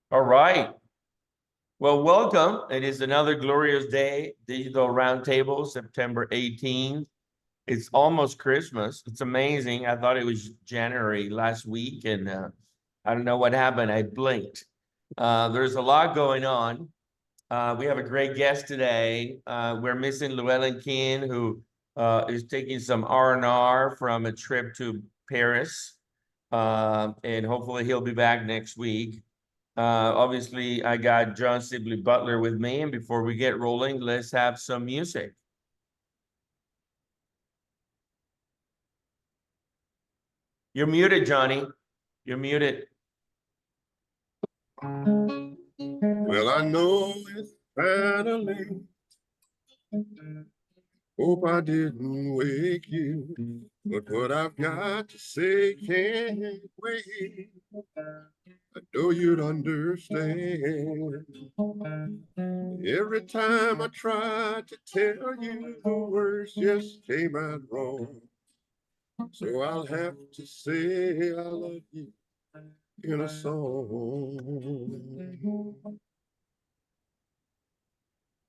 All right. Well, welcome. It is another glorious day, Digital Roundtable, September 18th. It's almost Christmas. It's amazing. I thought it was January last week, and I don't know what happened. I blinked. There's a lot going on. We have a great guest today. We're missing Llewellyn King, who is taking some R&R from a trip to Paris, and hopefully he'll be back next week. Obviously, I got John Sibley Butler with me, and before we get rolling, let's have some music. You're muted, Johnny. You're muted. Well, I know it's finally. Hope I didn't wake you, but what I've got to say can't wait. I know you'd understand. Every time I tried to tell you, the words just came out wrong. So I'll have to say I love you in a song.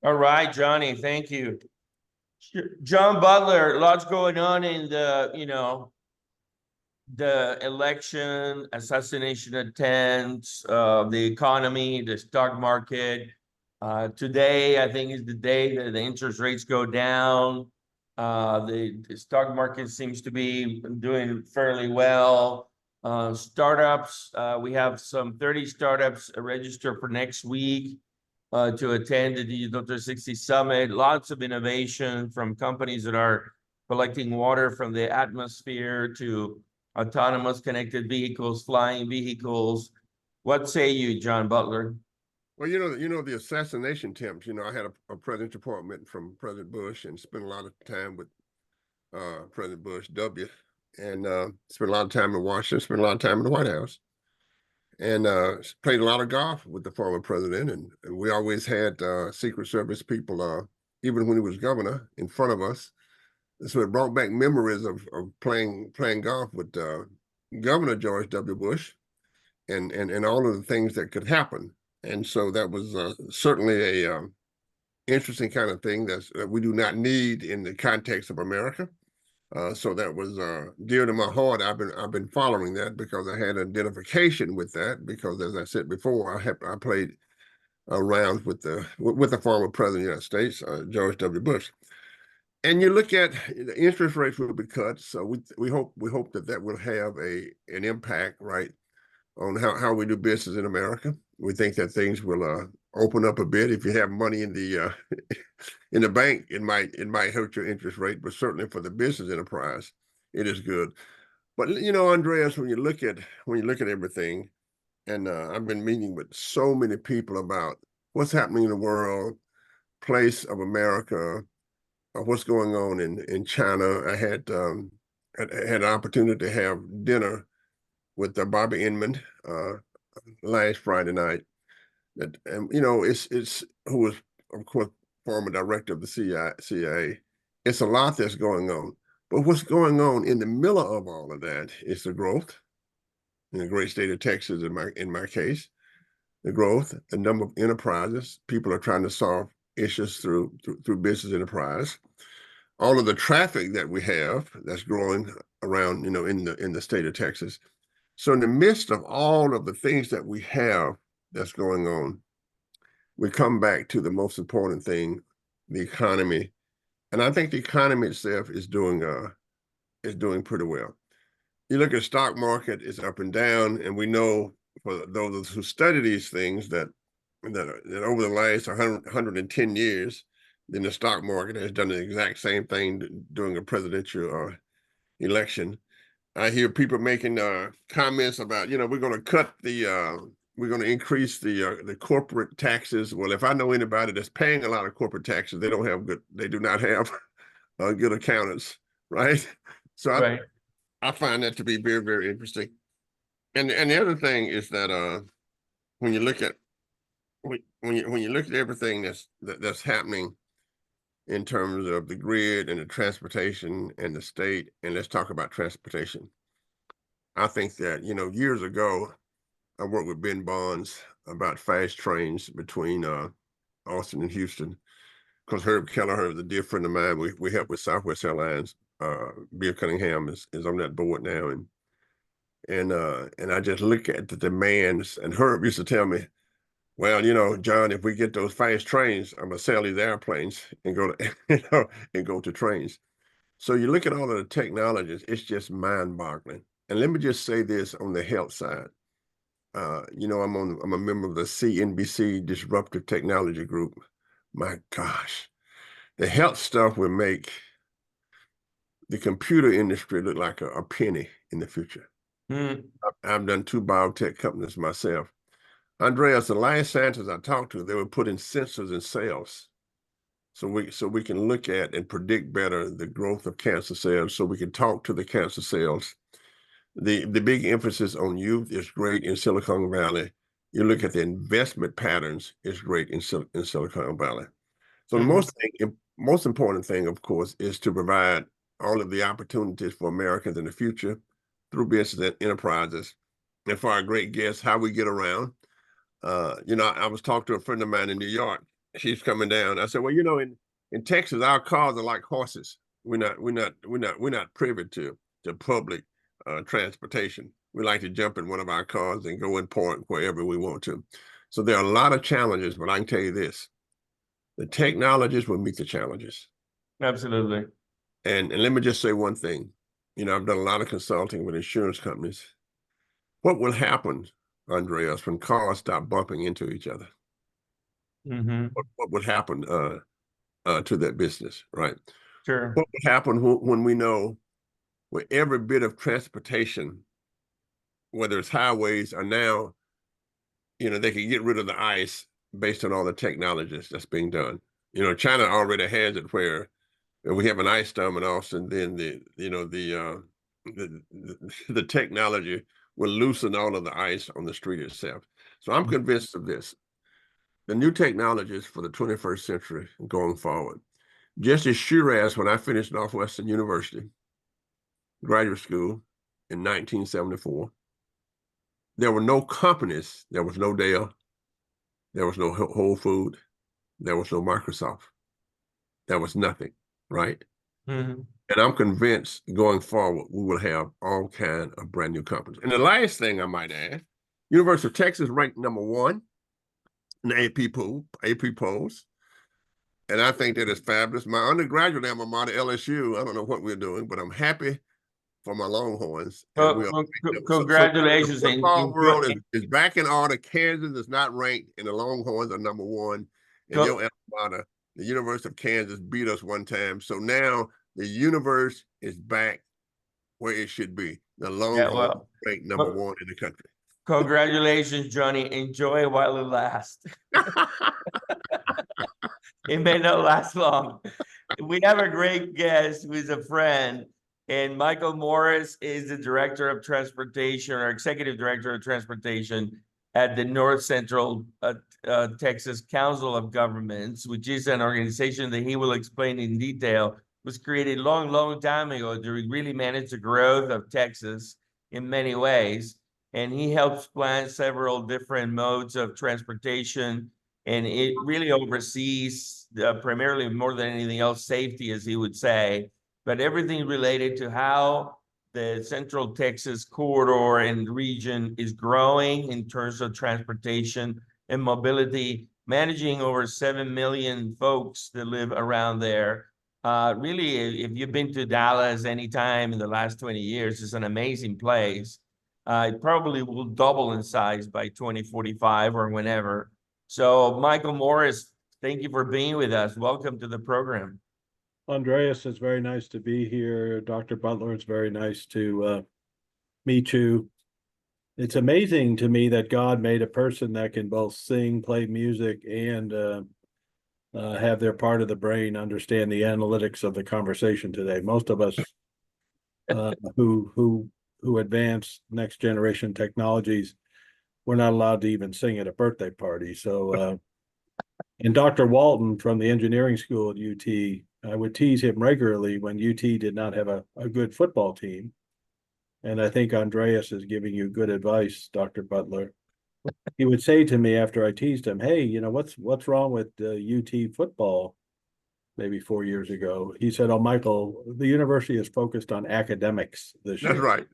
All right, Johnny, thank you. John Butler, lots going on in the election, assassination attempts, the economy, the stock market. Today, I think, is the day that the interest rates go down. The stock market seems to be doing fairly well. Startups, we have some 30 startups registered for next week to attend the Digital 360 Summit. Lots of innovation from companies that are collecting water from the atmosphere to autonomous connected vehicles, flying vehicles. What say you, John Butler? Well, the assassination attempts. I had a presidential appointment from President Bush and spent a lot of time with President Bush W. And spent a lot of time in Washington, spent a lot of time in the White House, and played a lot of golf with the former president. And we always had Secret Service people, even when he was governor, in front of us. So it brought back memories of playing golf with Governor George W. Bush and all of the things that could happen. And so that was certainly a interesting kind of thing that we do not need in the context of America. So that was dear to my heart. I've been following that because I had identification with that. Because as I said before, I played around with the former president of the United States, George W. Bush. And you look at the interest rates will be cut, so we hope that will have an impact, right, on how we do business in America. We think that things will open up a bit. If you have money in the in the bank, it might hurt your interest rate, but certainly for the business enterprise, it is good. But Andreas, when you look at everything, and I've been meeting with so many people about what's happening in the world, place of America, what's going on in China. I had an opportunity to have dinner with Bobby Inman last Friday night. And it's who was, of course, former director of the CIA. It's a lot that's going on, but what's going on in the middle of all of that is the growth in the great state of Texas. In my case, the growth, the number of enterprises, people are trying to solve issues through business enterprise. All of the traffic that we have that's growing around, in the state of Texas. So in the midst of all of the things that we have that's going on, we come back to the most important thing, the economy. And I think the economy itself is doing pretty well. You look at the stock market, it's up and down, and we know for those who study these things that over the last 110 years, then the stock market has done the exact same thing during a presidential election. I hear people making comments about, we're going to increase the corporate taxes. Well, if I know anybody that's paying a lot of corporate taxes, they do not have good accountants, right? So Right. I find that to be very, very interesting. And the other thing is that when you look at everything that's happening in terms of the grid and the transportation and the state, and let's talk about transportation. I think that, years ago, I worked with Ben Bonds about fast trains between Austin and Houston. Because Herb Kelleher is a dear friend of mine. We help with Southwest Airlines. Bill Cunningham is on that board now, and I just look at the demands. And Herb used to tell me, well, John, if we get those fast trains, I'm gonna sell these airplanes and go to and go to trains. So you look at all of the technologies, it's just mind-boggling. And let me just say this on the health side. I'm a member of the CNBC Disruptive Technology Group. My gosh, the health stuff will make the computer industry look like a penny in the future. Mm. I've done 2 biotech companies myself. Andreas, the last scientists I talked to, they were putting sensors in cells. So we can look at and predict better the growth of cancer cells, so we can talk to the cancer cells. The big emphasis on youth is great in Silicon Valley. You look at the investment patterns, it's great in Silicon Valley. So the most important thing, of course, is to provide all of the opportunities for Americans in the future through business and enterprises. And for our great guests, how we get around. I was talking to a friend of mine in New York. She's coming down. I said, well, in Texas, our cars are like horses. We're not privy to public transportation. We like to jump in one of our cars and go and park wherever we want to. So there are a lot of challenges, but I can tell you this: the technologies will meet the challenges. Absolutely. And let me just say one thing. I've done a lot of consulting with insurance companies. What will happen, Andreas, when cars stop bumping into each other? What would happen to that business, right? Sure. What would happen when we know where every bit of transportation, whether it's highways or now, they can get rid of the ice based on all the technologies that's being done. China already has it where we have an ice storm in Austin, then the technology will loosen all of the ice on the street itself. So I'm convinced of this. The new technologies for the 21st century going forward, just as sure as when I finished Northwestern University graduate school in 1974, there were no companies, there was no Dell, there was no Whole Food, there was no Microsoft, there was nothing, right? And I'm convinced going forward, we will have all kinds of brand new companies. And the last thing I might add, University of Texas ranked #1 in the AP polls. And I think that is fabulous. My undergraduate alma mater, LSU, I don't know what we're doing, but I'm happy for my Longhorns. And Congratulations. The football world is back in order. Kansas is not ranked, and the Longhorns are #1. And your alma mater, the University of Kansas, beat us one time. So now the universe is back where it should be. The Longhorns ranked #1 in the country. Congratulations, Johnny. Enjoy while it lasts. It may not last long. We have a great guest who is a friend, and Michael Morris is the director of transportation, or executive director of transportation at the North Central Texas Council of Governments, which is an organization that he will explain in detail, was created long time ago to really manage the growth of Texas in many ways. And he helps plan several different modes of transportation, and it really oversees primarily, more than anything else, safety, as he would say, but everything related to how the Central Texas corridor and region is growing in terms of transportation and mobility, managing over 7 million folks that live around there. Really, if you've been to Dallas anytime in the last 20 years, it's an amazing place. It probably will double in size by 2045 or whenever. So, Michael Morris, thank you for being with us. Welcome to the program. Andreas, it's very nice to be here. Dr. Butler, it's very nice to meet you. It's amazing to me that God made a person that can both sing, play music, and have their part of the brain understand the analytics of the conversation today. Most of us who advance next generation technologies, we're not allowed to even sing at a birthday party. So, and Dr. Walton from the engineering school at UT, I would tease him regularly when UT did not have a good football team. And I think Andreas is giving you good advice, Dr. Butler. he would say to me after I teased him, "Hey, what's wrong with UT football?" Maybe 4 years ago, he said, "Oh, Michael, the university is focused on academics this That's year." right.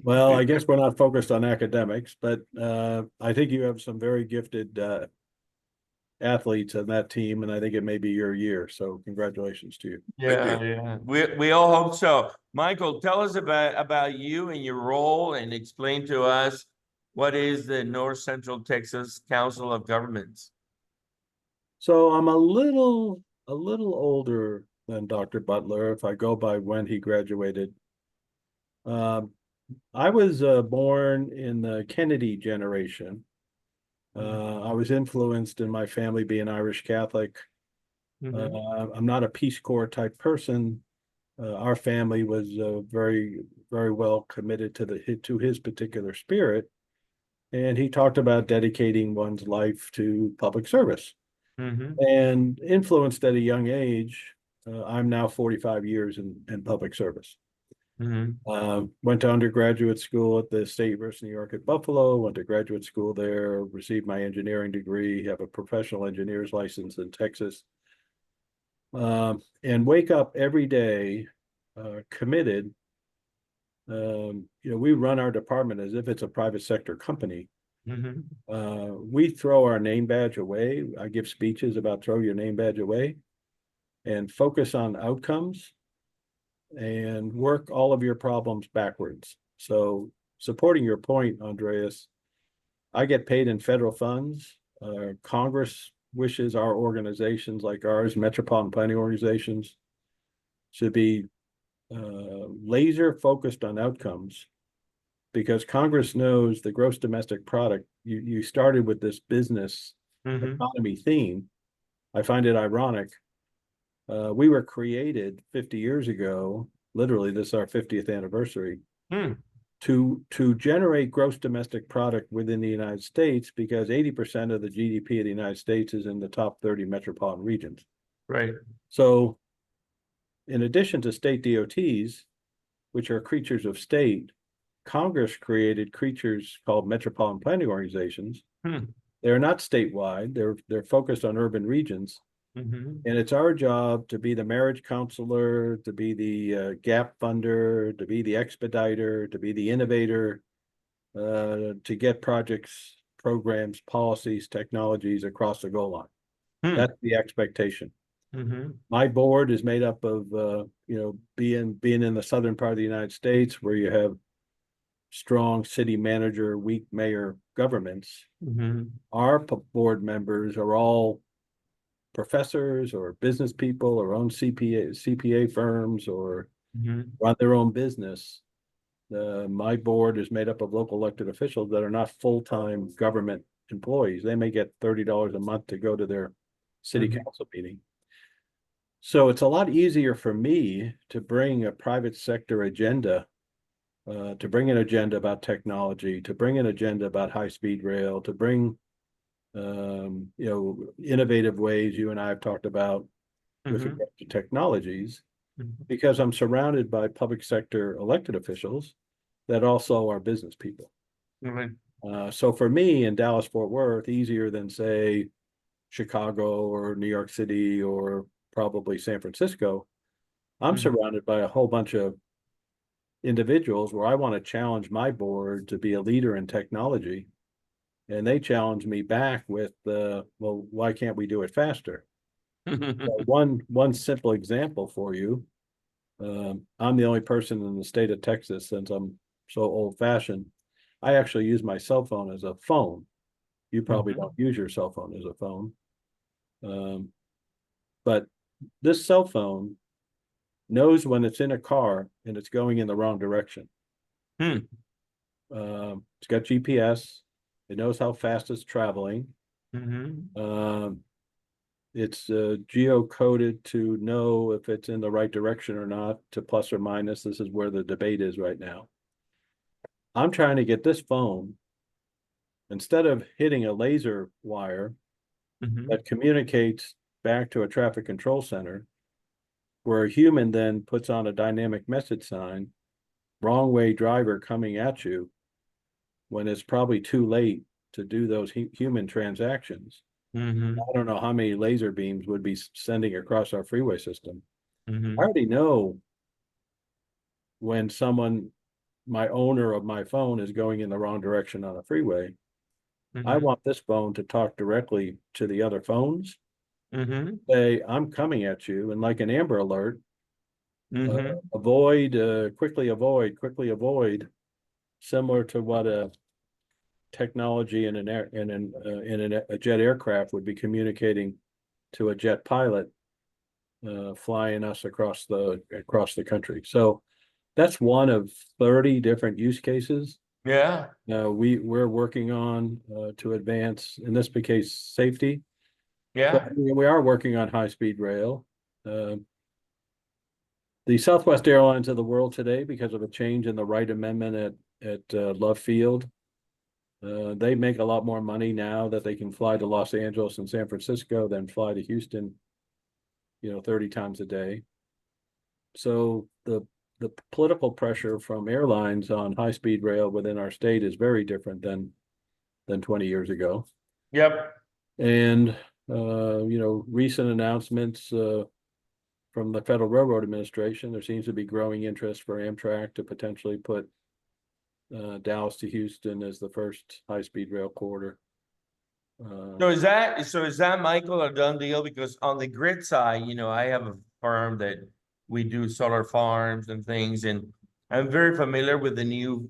Well, I guess we're not focused on academics, but I think you have some very gifted athletes on that team, and I think it may be your year. So congratulations to you. Thank Yeah, you. yeah. We all hope so. Michael, tell us about you and your role and explain to us what is the North Central Texas Council of Governments. So I'm a little older than Dr. Butler if I go by when he graduated. Um, I was born in the Kennedy generation. I was influenced in my family being Irish Catholic. I'm not a Peace Corps type person. Our family was very, very well committed to his particular spirit, and he talked about dedicating one's life to public service. Mm-hmm. And influenced at a young age, I'm now 45 years in public service. Mm-hmm. Went to undergraduate school at the State University of New York at Buffalo, went to graduate school there, received my engineering degree, have a professional engineer's license in Texas, and wake up every day committed. We run our department as if it's a private sector company. We throw our name badge away. I give speeches about throw your name badge away and focus on outcomes and work all of your problems backwards. So supporting your point, Andreas, I get paid in federal funds. Congress wishes our organizations like ours, metropolitan planning organizations, should be laser focused on outcomes, because Congress knows the gross domestic product. You started with this business economy theme. I find it ironic. We were created 50 years ago, literally, this is our 50th anniversary, to generate gross domestic product within the United States, because 80% of the GDP of the United States is in the top 30 metropolitan regions. Right. So in addition to state DOTs, which are creatures of state, Congress created creatures called metropolitan planning organizations. They're not statewide. They're focused on urban regions. And it's our job to be the marriage counselor, to be the gap funder, to be the expediter, to be the innovator, to get projects, programs, policies, technologies across the goal line. That's the expectation. My board is made up of, being in the southern part of the United States, where you have strong city manager, weak mayor governments. Our board members are all professors or business people or own CPA firms or run their own business. My board is made up of local elected officials that are not full-time government employees. They may get $30 a month to go to their city council meeting. So it's a lot easier for me to bring a private sector agenda, to bring an agenda about technology, to bring an agenda about high-speed rail, to bring innovative ways you and I have talked about with regard to technologies, because I'm surrounded by public sector elected officials that also are business people. So for me in Dallas, Fort Worth, easier than say Chicago or New York City or probably San Francisco, I'm surrounded by a whole bunch of individuals where I want to challenge my board to be a leader in technology. And they challenge me back with, well, why can't we do it faster? One simple example for you. I'm the only person in the state of Texas, since I'm so old fashioned, I actually use my cell phone as a phone. You probably don't use your cell phone as a phone. But this cell phone knows when it's in a car and it's going in the wrong direction. It's got GPS. It knows how fast it's traveling. It's geocoded to know if it's in the right direction or not, to plus or minus. This is where the debate is right now. I'm trying to get this phone, instead of hitting a laser wire that communicates back to a traffic control center, where a human then puts on a dynamic message sign, wrong way driver coming at you. when it's probably too late to do those human transactions. Mm-hmm. I don't know how many laser beams would be sending across our freeway system. Mm-hmm. I already know when my owner of my phone is going in the wrong direction on a freeway. I Mm-hmm. want this phone to talk directly to the other phones, Mm-hmm. say, I'm coming at you, and like an Amber Alert, Mm-hmm. quickly avoid, similar to what a technology in a jet aircraft would be communicating to a jet pilot flying us across the country. So that's one of 30 different use cases Yeah. we're working on to advance, in this case, safety. Yeah. But we are working on high-speed rail. The Southwest Airlines of the world today, because of a change in the Wright Amendment at Love Field, they make a lot more money now that they can fly to Los Angeles and San Francisco than fly to Houston, 30 times a day. So the political pressure from airlines on high-speed rail within our state is very different than 20 years ago. Yep. And recent announcements from the Federal Railroad Administration, there seems to be growing interest for Amtrak to potentially put Dallas to Houston as the first high-speed rail corridor. So is that, Michael, a done deal? Because on the grid side, I have a firm that we do solar farms and things, and I'm very familiar with the new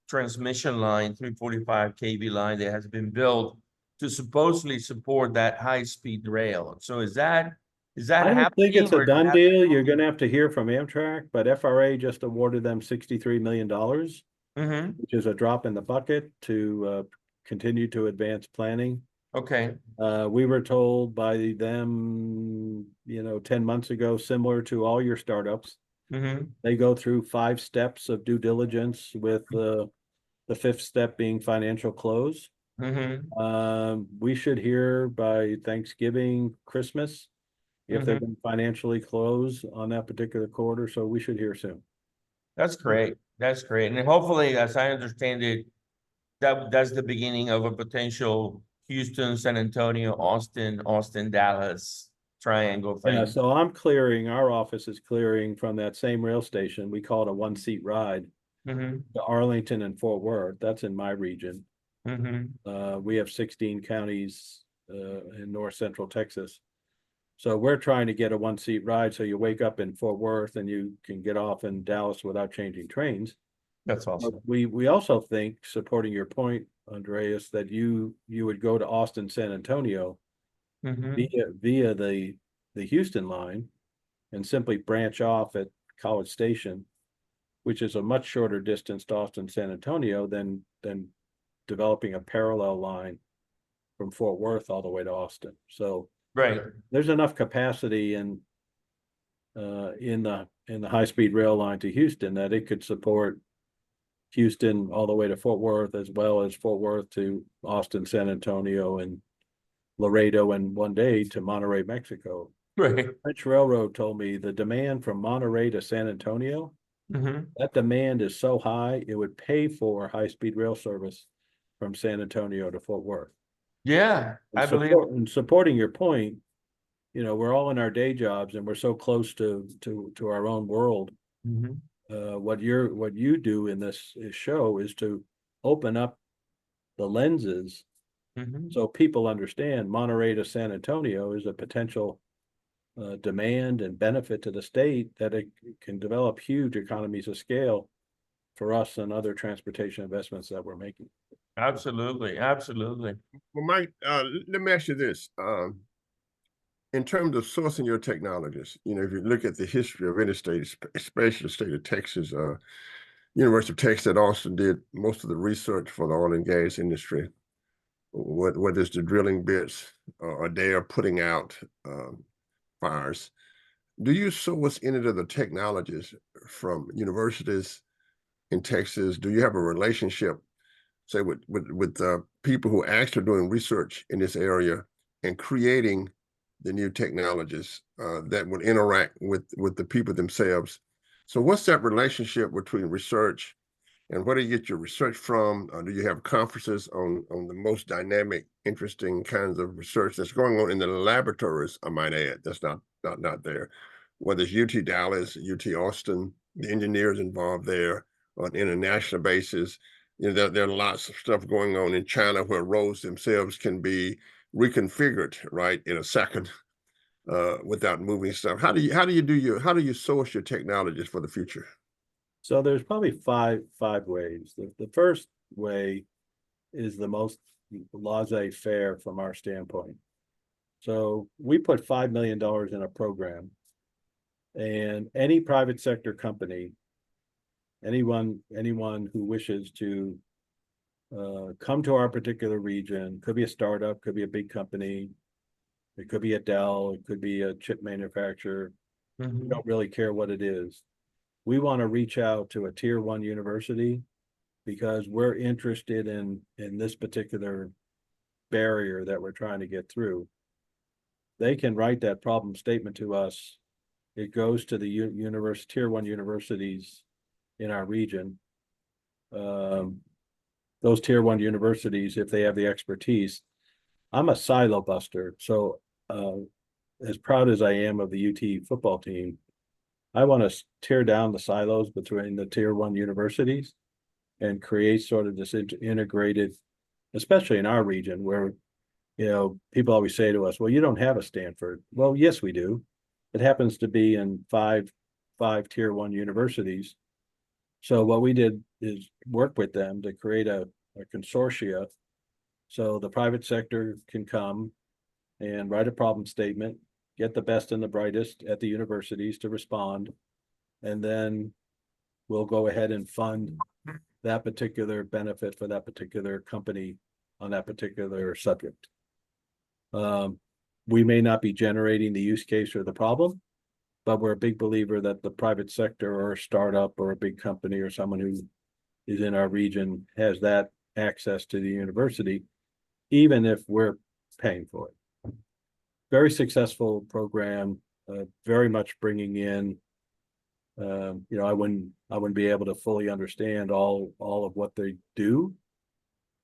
transmission line, 345 kV line that has been built to supposedly support that high-speed rail. So is that I don't think happening, it's a or do you done have- deal. You're going to have to hear from Amtrak, but FRA just awarded them $63 million, Mhm. which is a drop in the bucket to continue to advance planning. Okay. We were told by them, 10 months ago, similar to all your startups, Mm-hmm. they go through 5 steps of due diligence, with the 5th step being financial close. Mm-hmm. We should hear by Thanksgiving, Christmas, if they're going to financially close on that particular quarter. So we should hear soon. That's great. That's great. And hopefully, as I understand it, that's the beginning of a potential Houston, San Antonio, Austin, Dallas triangle Yeah, thing. so our office is clearing from that same rail station. We call it a 1-seat ride Mm-hmm. to Arlington and Fort Worth. That's in my region. Mm-hmm. We have 16 counties in north central Texas. So we're trying to get a 1-seat ride, so you wake up in Fort Worth and you can get off in Dallas without changing trains. That's But awesome. we also think, supporting your point, Andreas, that you would go to Austin, San Antonio Mm-hmm. via the Houston line and simply branch off at College Station, which is a much shorter distance to Austin, San Antonio than developing a parallel line from Fort Worth all the way to Austin. So Right. there's enough capacity in the high-speed rail line to Houston that it could support Houston all the way to Fort Worth, as well as Fort Worth to Austin, San Antonio, and Laredo, and one day to Monterrey, Mexico. Right. French Railroad told me the demand from Monterrey to San Antonio, Mm-hmm. that demand is so high, it would pay for high-speed rail service from San Antonio to Fort Worth. Yeah, I believe. And supporting your point, we're all in our day jobs and we're so close to our own world. Mm-hmm. What you do in this show is to open up the lenses Mm-hmm. so people understand Monterey to San Antonio is a potential demand and benefit to the state, that it can develop huge economies of scale for us and other transportation investments that we're making. Absolutely. Absolutely. Well, Mike, let me ask you this. In terms of sourcing your technologies, if you look at the history of any state, especially the state of Texas, University of Texas at Austin did most of the research for the oil and gas industry, whether it's the drilling bits or they are putting out fires. Do you source any of the technologies from universities in Texas? Do you have a relationship, say, with people who actually are doing research in this area and creating the new technologies that would interact with the people themselves? So what's that relationship between research And where do you get your research from? Do you have conferences on the most dynamic, interesting kinds of research that's going on in the laboratories? I might add, that's not there. Whether it's UT Dallas, UT Austin, the engineers involved there on an international basis. You know, there are lots of stuff going on in China where roads themselves can be reconfigured right in a second without moving stuff. How do you source your technologies for the future? So there's probably five ways. The first way is the most laissez-faire from our standpoint. So we put $5 million in a program, and any private sector company, anyone who wishes to come to our particular region, could be a startup, could be a big company, it could be a Dell, it could be a chip manufacturer. We don't really care what it is. We want to reach out to a tier 1 university because we're interested in this particular barrier that we're trying to get through. They can write that problem statement to us. It goes to the tier 1 universities in our region. Those tier 1 universities, if they have the expertise, I'm a silo buster. So as proud as I am of the UT football team, I want to tear down the silos between the tier 1 universities and create sort of this integrated, especially in our region where, you know, people always say to us, well, you don't have a Stanford. Well, yes, we do. It happens to be in five tier 1 universities. So what we did is work with them to create a consortia so the private sector can come and write a problem statement, get the best and the brightest at the universities to respond, and then we'll go ahead and fund that particular benefit for that particular company on that particular subject. We may not be generating the use case or the problem, but we're a big believer that the private sector or a startup or a big company or someone who is in our region has that access to the university, even if we're paying for it. Very successful program, very much bringing in, you know, I wouldn't be able to fully understand all of what they do,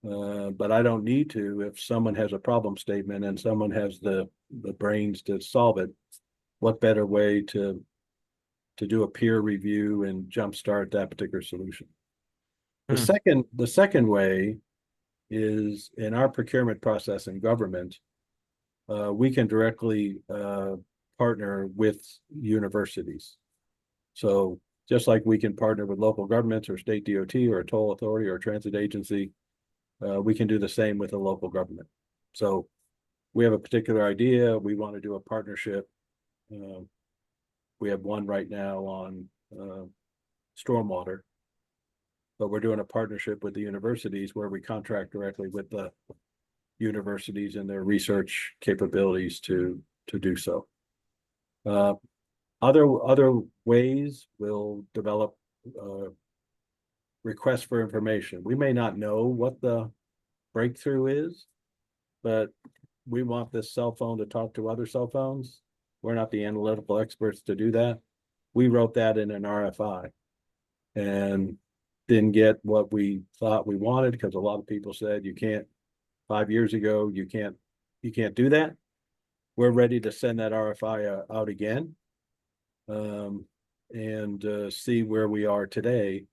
but I don't need to. If someone has a problem statement and someone has the brains to solve it, what better way to do a peer review and jumpstart that particular solution? The second way is in our procurement process in government. We can directly partner with universities. So just like we can partner with local governments or state DOT or a toll authority or a transit agency, we can do the same with a local government. So we have a particular idea, we want to do a partnership. We have one right now on stormwater, but we're doing a partnership with the universities where we contract directly with the universities and their research capabilities to do so. Other ways we'll develop requests for information. We may not know what the breakthrough is, but we want this cell phone to talk to other cell phones. We're not the analytical experts to do that. We wrote that in an RFI and didn't get what we thought we wanted because a lot of people said you can't. 5 years ago, you can't do that. We're ready to send that RFI out again and see where we are today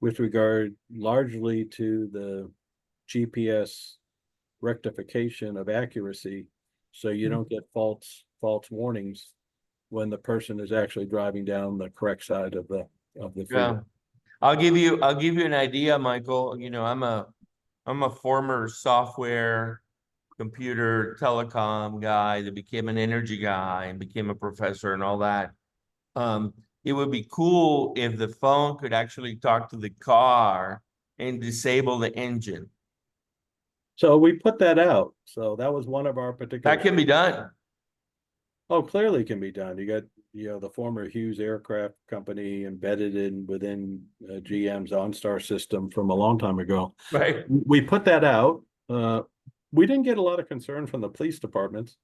with regard largely to the GPS rectification of accuracy, so you don't get false warnings when the person is actually driving down the correct side of the freeway. Yeah. I'll give you an idea, Michael. You know, I'm a former software, computer, telecom guy that became an energy guy and became a professor and all that. It would be cool if the phone could actually talk to the car and disable the engine. So we put that out. So that was one of our particular. That can be done. Oh, clearly can be done. You got, you know, the former Hughes Aircraft Company embedded within GM's OnStar system from a long time ago. Right. We put that out. We didn't get a lot of concern from the police departments,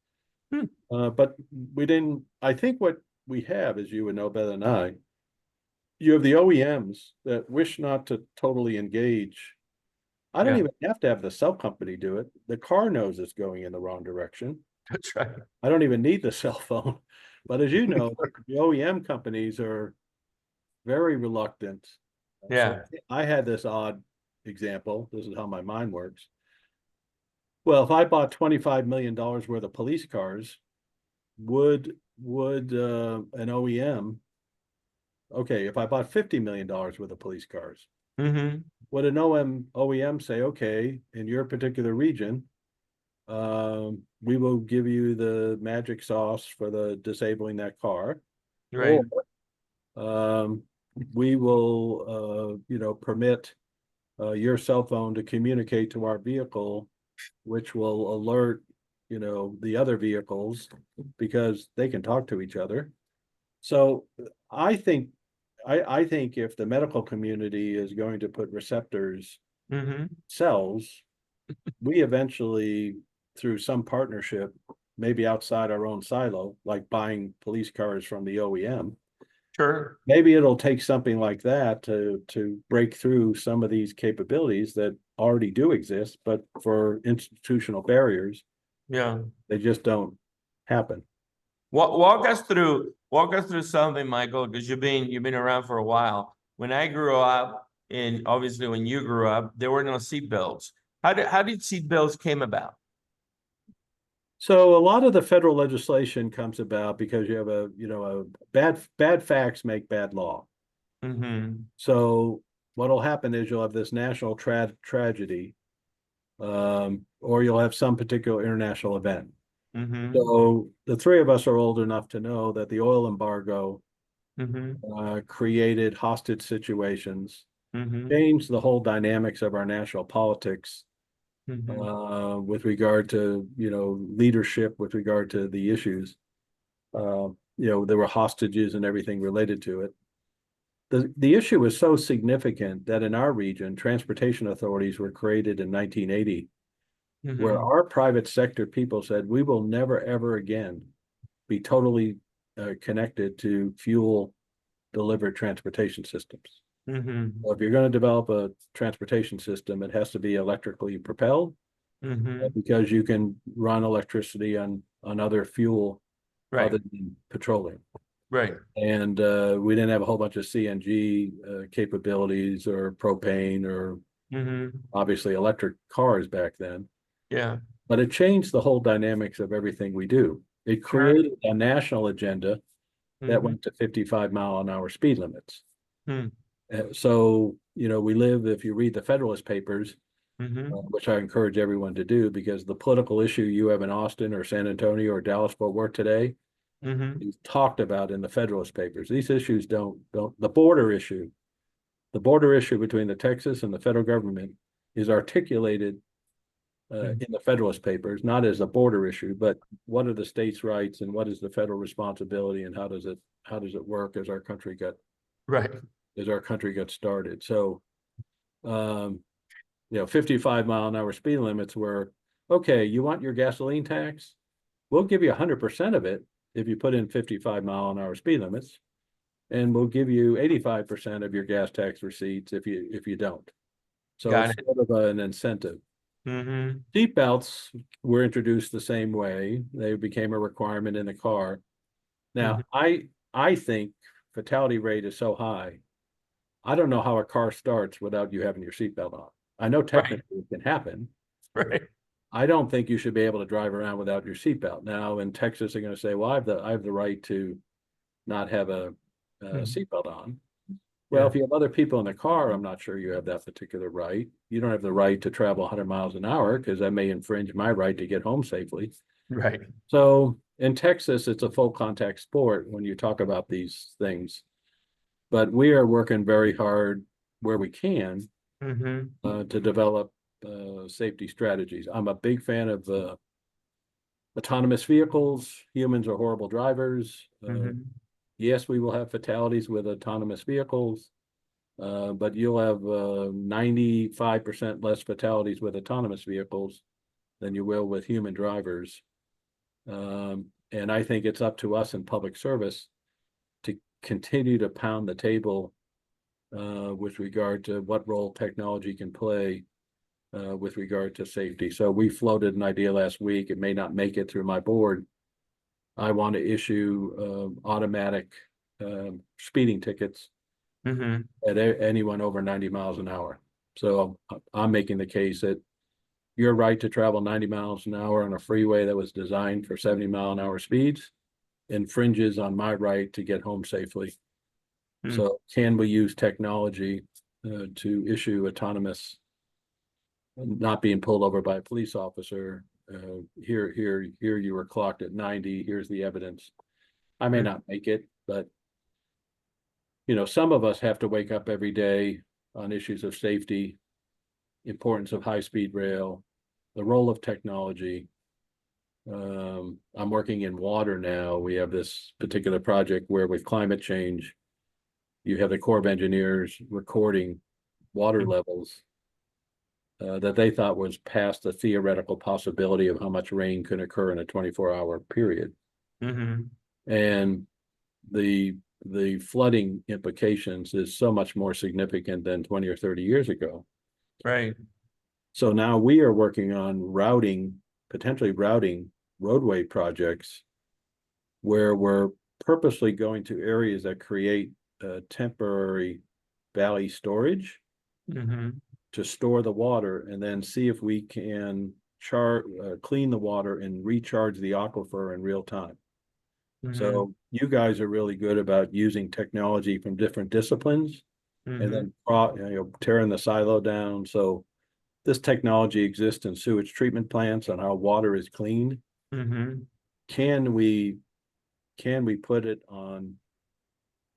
but we didn't. I think what we have, as you would know better than I, you have the OEMs that wish not to totally engage. I don't Yeah. even have to have the cell company do it. The car knows it's going in the wrong direction. That's right. I don't even need the cell phone. But as you know, the OEM companies are very reluctant. So Yeah. I had this odd example. This is how my mind works. Well, if I bought $25 million worth of police cars, would an OEM, okay, if I bought $50 million worth of police cars, Mm-hmm. would an OEM say, okay, in your particular region, we will give you the magic sauce for the disabling that car, Right. or we will, permit your cell phone to communicate to our vehicle, which will alert, the other vehicles because they can talk to each other. So I think, I think if the medical community is going to put receptors Mm-hmm. cells, we eventually, through some partnership, maybe outside our own silo, like buying police cars from the OEM, Sure. maybe it'll take something like that to break through some of these capabilities that already do exist, but for institutional barriers, Yeah. they just don't happen. Walk us through something, Michael, because you've been around for a while. When I grew up, and obviously when you grew up, there were no seat belts. How did seat belts came about? So a lot of the federal legislation comes about because you have a bad facts make bad law. Mm-hmm. So what'll happen is you'll have this national tragedy, or you'll have some particular international event. Mm-hmm. So the three of us are old enough to know that the oil embargo Mm-hmm. created hostage situations, Mm-hmm. changed the whole dynamics of our national politics Mm-hmm. with regard to leadership, with regard to the issues. There were hostages and everything related to it. The issue was so significant that in our region, transportation authorities were created in 1980, where Mm-hmm. our private sector people said, we will never, ever again be totally connected to fuel delivered transportation systems. Mm-hmm. Well, if you're going to develop a transportation system, it has to be electrically propelled Mm-hmm. because you can run electricity on other fuel Right. other than petroleum. Right. And we didn't have a whole bunch of CNG capabilities or propane or Mm-hmm. obviously electric cars back then. Yeah. But it changed the whole dynamics of everything we do. It Sure. created a national agenda that Mm-hmm. went to 55-mile-an-hour speed limits. Mm-hmm. So, we live, if you read the Federalist Papers, Mm-hmm. which I encourage everyone to do, because the political issue you have in Austin or San Antonio or Dallas Fort Worth today Mm-hmm. is talked about in the Federalist Papers. These issues don't the border issue between the Texas and the federal government is articulated in the Federalist Papers, not as a border issue, but what are the states' rights and what is the federal responsibility and how does it work as our country got Right. started. So 55-mile-an-hour speed limits were, okay, you want your gasoline tax? We'll give you 100% of it if you put in 55-mile-an-hour speed limits, and we'll give you 85% of your gas tax receipts if you don't. So Got it's it. sort of an incentive. Mm-hmm. Seat belts were introduced the same way. They became a requirement in the car. Mm-hmm. Now, I think fatality rate is so high. I don't know how a car starts without you having your seatbelt on. I know Right. technically it can happen. Right. I don't think you should be able to drive around without your seatbelt. Now in Texas, they're going to say, well, I have the right to not have a seatbelt on. Well, Yeah. if you have other people in the car, I'm not sure you have that particular right. You don't have the right to travel 100 miles an hour because that may infringe my right to get home safely. Right. So in Texas, it's a full contact sport when you talk about these things. But we are working very hard where we can Mm-hmm. to develop safety strategies. I'm a big fan of autonomous vehicles. Humans are horrible drivers. Mm-hmm. Yes, we will have fatalities with autonomous vehicles, but you'll have 95% less fatalities with autonomous vehicles than you will with human drivers. And I think it's up to us in public service to continue to pound the table with regard to what role technology can play with regard to safety. So we floated an idea last week. It may not make it through my board. I want to issue automatic speeding tickets Mm-hmm. at anyone over 90 miles an hour. So I'm making the case that your right to travel 90 miles an hour on a freeway that was designed for 70-mile-an-hour speeds infringes on my right to get home safely. Mm. So can we use technology to issue autonomous, not being pulled over by a police officer? Here you were clocked at 90. Here's the evidence. I may not make it, but some of us have to wake up every day on issues of safety, importance of high-speed rail, the role of technology. I'm working in water now. We have this particular project where with climate change, you have the Corps of Engineers recording water levels that they thought was past the theoretical possibility of how much rain can occur in a 24-hour period. Mm-hmm. And the flooding implications is so much more significant than 20 or 30 years ago. Right. So now we are working on potentially routing roadway projects where we're purposely going to areas that create temporary valley storage Mm-hmm. to store the water and then see if we can clean the water and recharge the aquifer in real time. Mm-hmm. So you guys are really good about using technology from different disciplines and then tearing the silo down. So this technology exists in sewage treatment plants on how water is cleaned. Mm-hmm. Can we put it on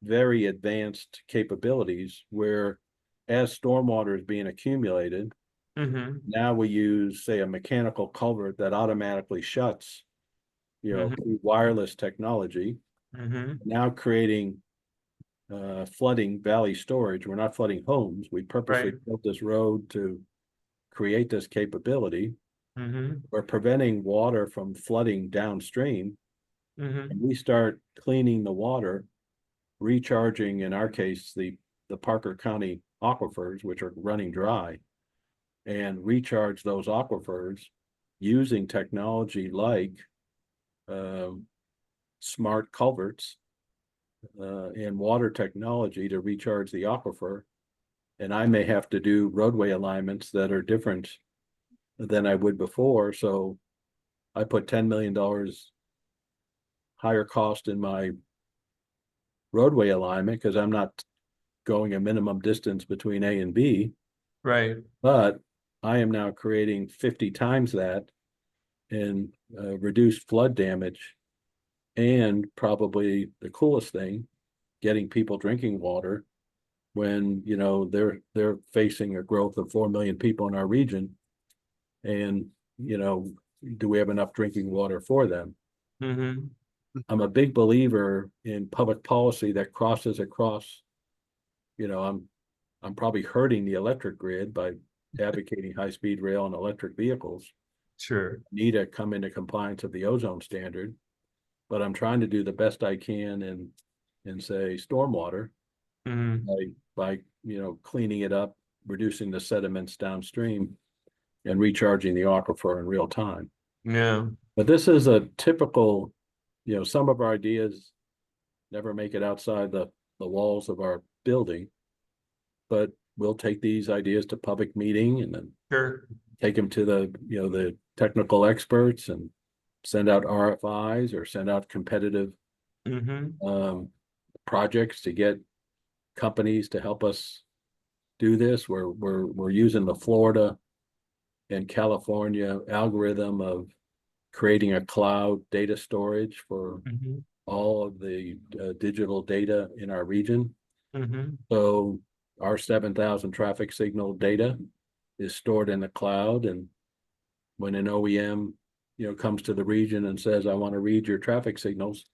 very advanced capabilities where as stormwater is being accumulated, Mm-hmm. now we use, say, a mechanical culvert that automatically shuts, through wireless technology, Mm-hmm. now creating flooding valley storage. We're not flooding homes. We purposely Right. built this road to create this capability. Mm-hmm. We're preventing water from flooding downstream. Mm-hmm. And we start cleaning the water, recharging, in our case, the Parker County aquifers, which are running dry, and recharge those aquifers using technology like smart culverts and water technology to recharge the aquifer. And I may have to do roadway alignments that are different than I would before. So I put $10 million higher cost in my roadway alignment because I'm not going a minimum distance between A and B, Right. but I am now creating 50 times that in reduced flood damage, and probably the coolest thing, getting people drinking water when they're facing a growth of 4 million people in our region, and do we have enough drinking water for them? Mm-hmm. I'm a big believer in public policy that crosses across. I'm probably hurting the electric grid by advocating high-speed rail and electric vehicles. Sure. Need to come into compliance of the ozone standard, but I'm trying to do the best I can in say stormwater Mm-hmm. by cleaning it up, reducing the sediments downstream, and recharging the aquifer in real time. Yeah. But this is a typical, some of our ideas never make it outside the walls of our building, but we'll take these ideas to public meeting and then Sure. take them to the technical experts and send out RFIs or send out competitive Mm-hmm. projects to get companies to help us do this. We're using the Florida and California algorithm of creating a cloud data storage for Mm-hmm. all of the digital data in our region. Mm-hmm. So our 7,000 traffic signal data is stored in the cloud, and when an OEM comes to the region and says, I want to read your traffic signals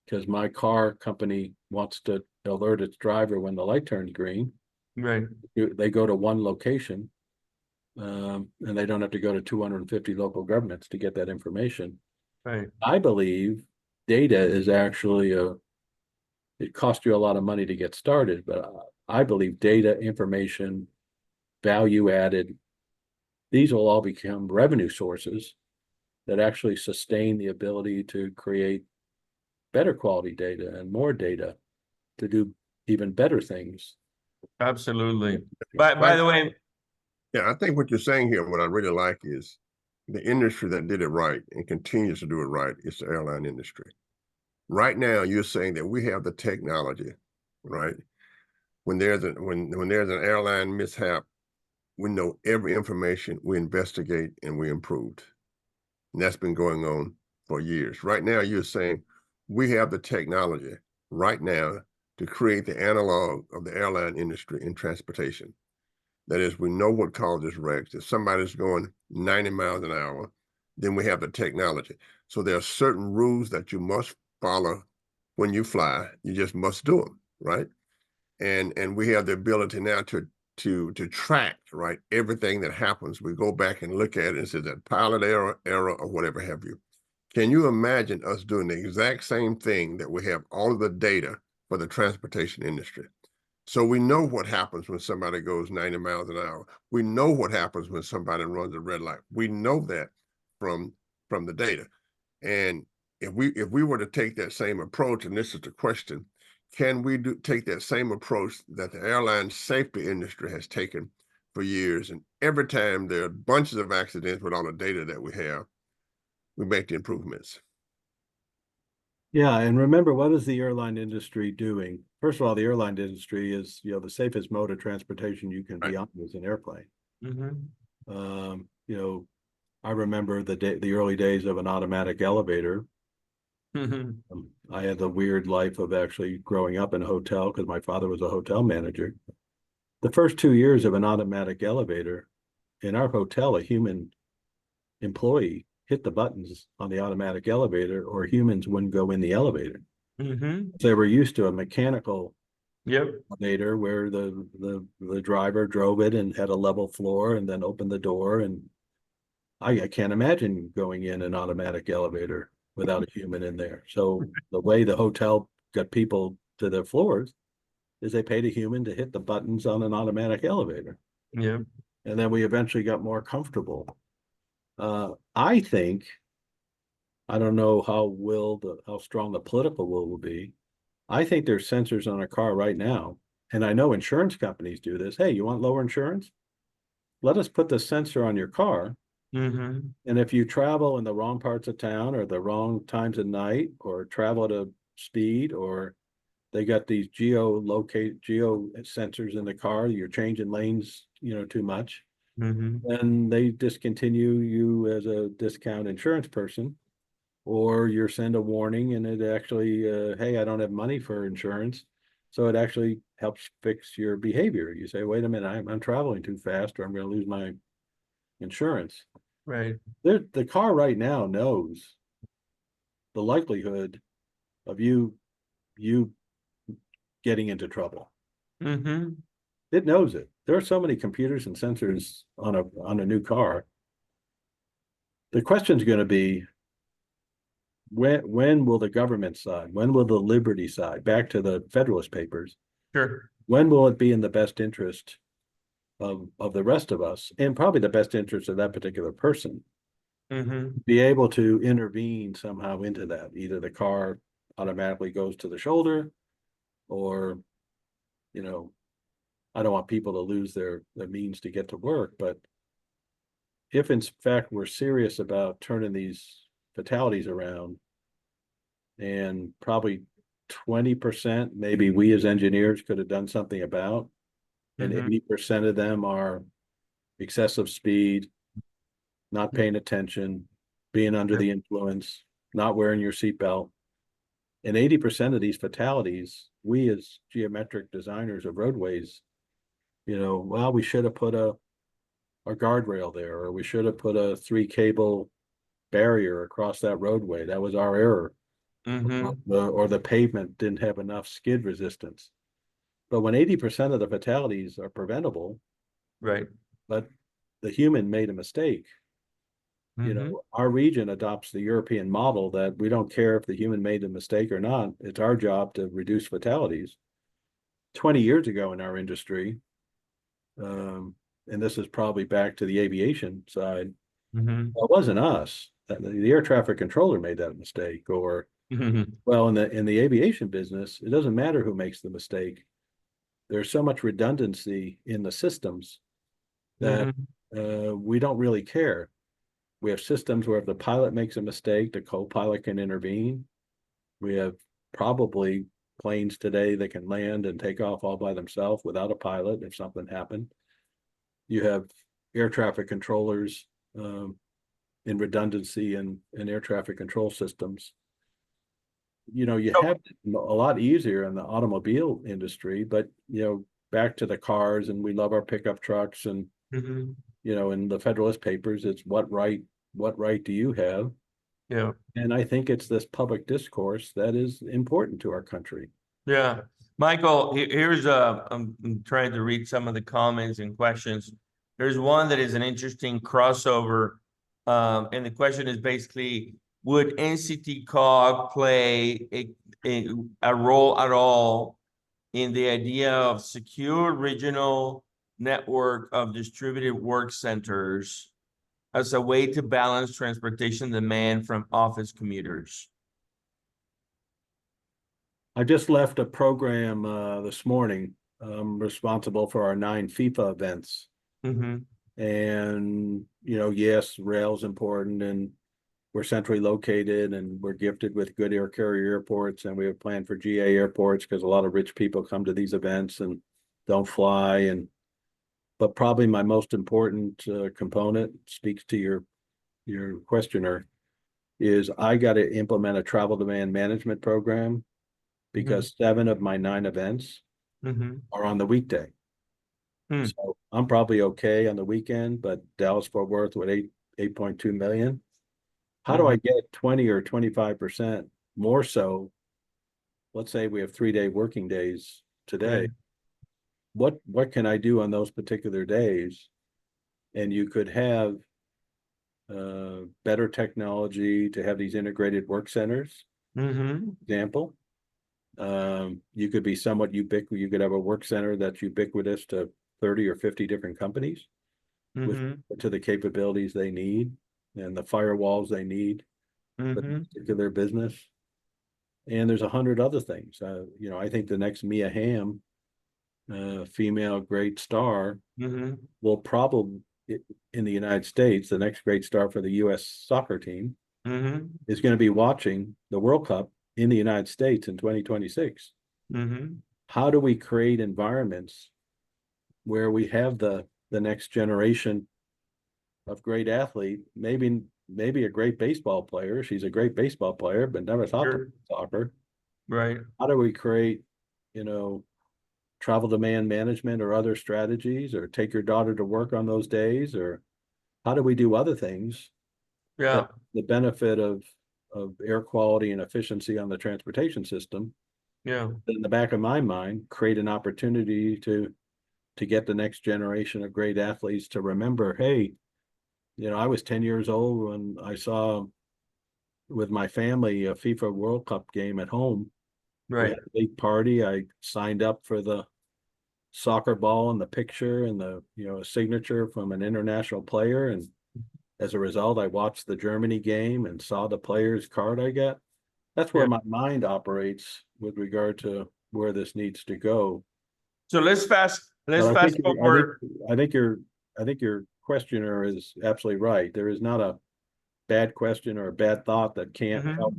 because my car company wants to alert its driver when the light turns green, Right. they go to one location, and they don't have to go to 250 local governments to get that information. Right. I believe data is actually it costs you a lot of money to get started, but I believe data, information, value added, these will all become revenue sources that actually sustain the ability to create better quality data and more data to do even better things. Absolutely. By the way, Yeah, I think what you're saying here, what I really like is the industry that did it right and continues to do it right is the airline industry. Right now, you're saying that we have the technology, right? When there's when there's an airline mishap, we know every information, we investigate, and we improved. And that's been going on for years. Right now, you're saying we have the technology right now to create the analog of the airline industry in transportation. That is, we know what causes wrecks. If somebody's going 90 miles an hour, then we have the technology. So there are certain rules that you must follow when you fly. You just must do them, right? And we have the ability now to track, right, everything that happens. We go back and look at it and say that pilot error, or whatever have you. Can you imagine us doing the exact same thing that we have all of the data for the transportation industry? So we know what happens when somebody goes 90 miles an hour. We know what happens when somebody runs a red light. We know that from the data. And if we were to take that same approach, and this is the question, can we take that same approach that the airline safety industry has taken for years? And every time there are bunches of accidents with all the data that we have, we make the improvements. Yeah, and remember, what is the airline industry doing? First of all, the airline industry is, the safest mode of transportation you can be on is an airplane. I remember the early days of an automatic elevator. I had the weird life of actually growing up in a hotel because my father was a hotel manager. The first 2 years of an automatic elevator in our hotel, a human employee hit the buttons on the automatic elevator or humans wouldn't go in the elevator. They were used to a mechanical elevator where the driver drove it and had a level floor and then opened the door. And I can't imagine going in an automatic elevator without a human in there. So the way the hotel got people to their floors is they paid a human to hit the buttons on an automatic elevator. Yeah. And then we eventually got more comfortable. I think, I don't know how strong the political will be. I think there's sensors on a car right now, and I know insurance companies do this. Hey, you want lower insurance? Let us put the sensor on your car. And if you travel in the wrong parts of town or the wrong times of night or travel at a speed, or they got these geo sensors in the car, you're changing lanes, too much. Then they discontinue you as a discount insurance person, or you send a warning and it actually, hey, I don't have money for insurance. So it actually helps fix your behavior. You say, wait a minute, I'm traveling too fast or I'm going to lose my insurance. Right. The car right now knows the likelihood of you getting into trouble. It knows it. There are so many computers and sensors on a new car. The question is going to be, when will the government side, when will the liberty side, back to the Federalist Papers, when will it be in the best interest of the rest of us, and probably the best interest of that particular person, be able to intervene somehow into that? Either the car automatically goes to the shoulder, or, I don't want people to lose their means to get to work, but if in fact we're serious about turning these fatalities around, and probably 20% maybe we as engineers could have done something about, and 80% of them are excessive speed, not paying attention, being under the influence, not wearing your seatbelt. And 80% of these fatalities, we as geometric designers of roadways, well, we should have put a guardrail there, or we should have put a 3-cable barrier across that roadway. That was our error. Or the pavement didn't have enough skid resistance. But when 80% of the fatalities are preventable, Right. but the human made a mistake, our region adopts the European model that we don't care if the human made a mistake or not. It's our job to reduce fatalities. 20 years ago in our industry, and this is probably back to the aviation side, Mm-hmm. well, it wasn't us. The air traffic controller made that mistake, or well, in the aviation business, it doesn't matter who makes the mistake. There's so much redundancy in the systems that we don't really care. We have systems where if the pilot makes a mistake, the co-pilot can intervene. We have probably planes today that can land and take off all by themselves without a pilot if something happened. You have air traffic controllers in redundancy in air traffic control systems. You know, you have it a lot easier in the automobile industry, but back to the cars, and we love our pickup trucks, and in the Federalist Papers, it's what right do you have? Yeah. And I think it's this public discourse that is important to our country. Yeah. Michael, here's I'm trying to read some of the comments and questions. There's one that is an interesting crossover. And the question is basically, would NCTCOG play a role at all in the idea of secure regional network of distributed work centers as a way to balance transportation demand from office commuters? I just left a program this morning. I'm responsible for our 9 FIFA events. And, yes, rail's important, and we're centrally located, and we're gifted with good air carrier airports, and we have planned for GA airports because a lot of rich people come to these events and don't fly. But probably my most important component, speaks to your questioner, is I got to implement a travel demand management program, because 7 of my 9 events are on the weekday. So I'm probably okay on the weekend, but Dallas-Fort Worth with 8.2 million. How do I get 20 or 25% more so? Let's say we have 3-day working days today. What can I do on those particular days? And you could have better technology to have these integrated work centers. Example. You could be somewhat ubiquitous. You could have a work center that's ubiquitous to 30 or 50 different companies to the capabilities they need and the firewalls they need for particular business. And there's 100 other things. I think the next Mia Hamm, female great star, will probably, in the United States, the next great star for the U.S. soccer team is going to be watching the World Cup in the United States in 2026. How do we create environments where we have the next generation of great athlete, maybe a great baseball player? She's a great baseball player, but never thought to soccer. Right. How do we create, travel demand management or other strategies, or take your daughter to work on those days, or how do we do other things? Yeah. The benefit of air quality and efficiency on the transportation system. Yeah. In the back of my mind, create an opportunity to get the next generation of great athletes to remember, hey, I was 10 years old when I saw with my family a FIFA World Cup game at home. We had a big party. I signed up for the soccer ball and the picture and the a signature from an international player, and as a result, I watched the Germany game and saw the player's card I got. That's where my mind operates with regard to where this needs to go. So let's fast forward. I think your questioner is absolutely right. There is not a bad question or a bad thought that can't help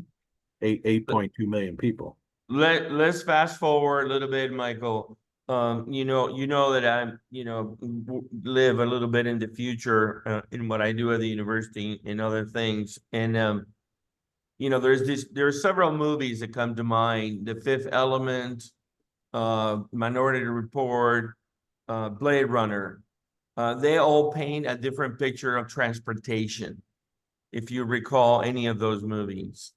8.2 million people. Let's fast forward a little bit, Michael. You know that I'm, live a little bit in the future in what I do at the university and other things. And there are several movies that come to mind: The Fifth Element, Minority Report, Blade Runner. They all paint a different picture of transportation, if you recall any of those movies.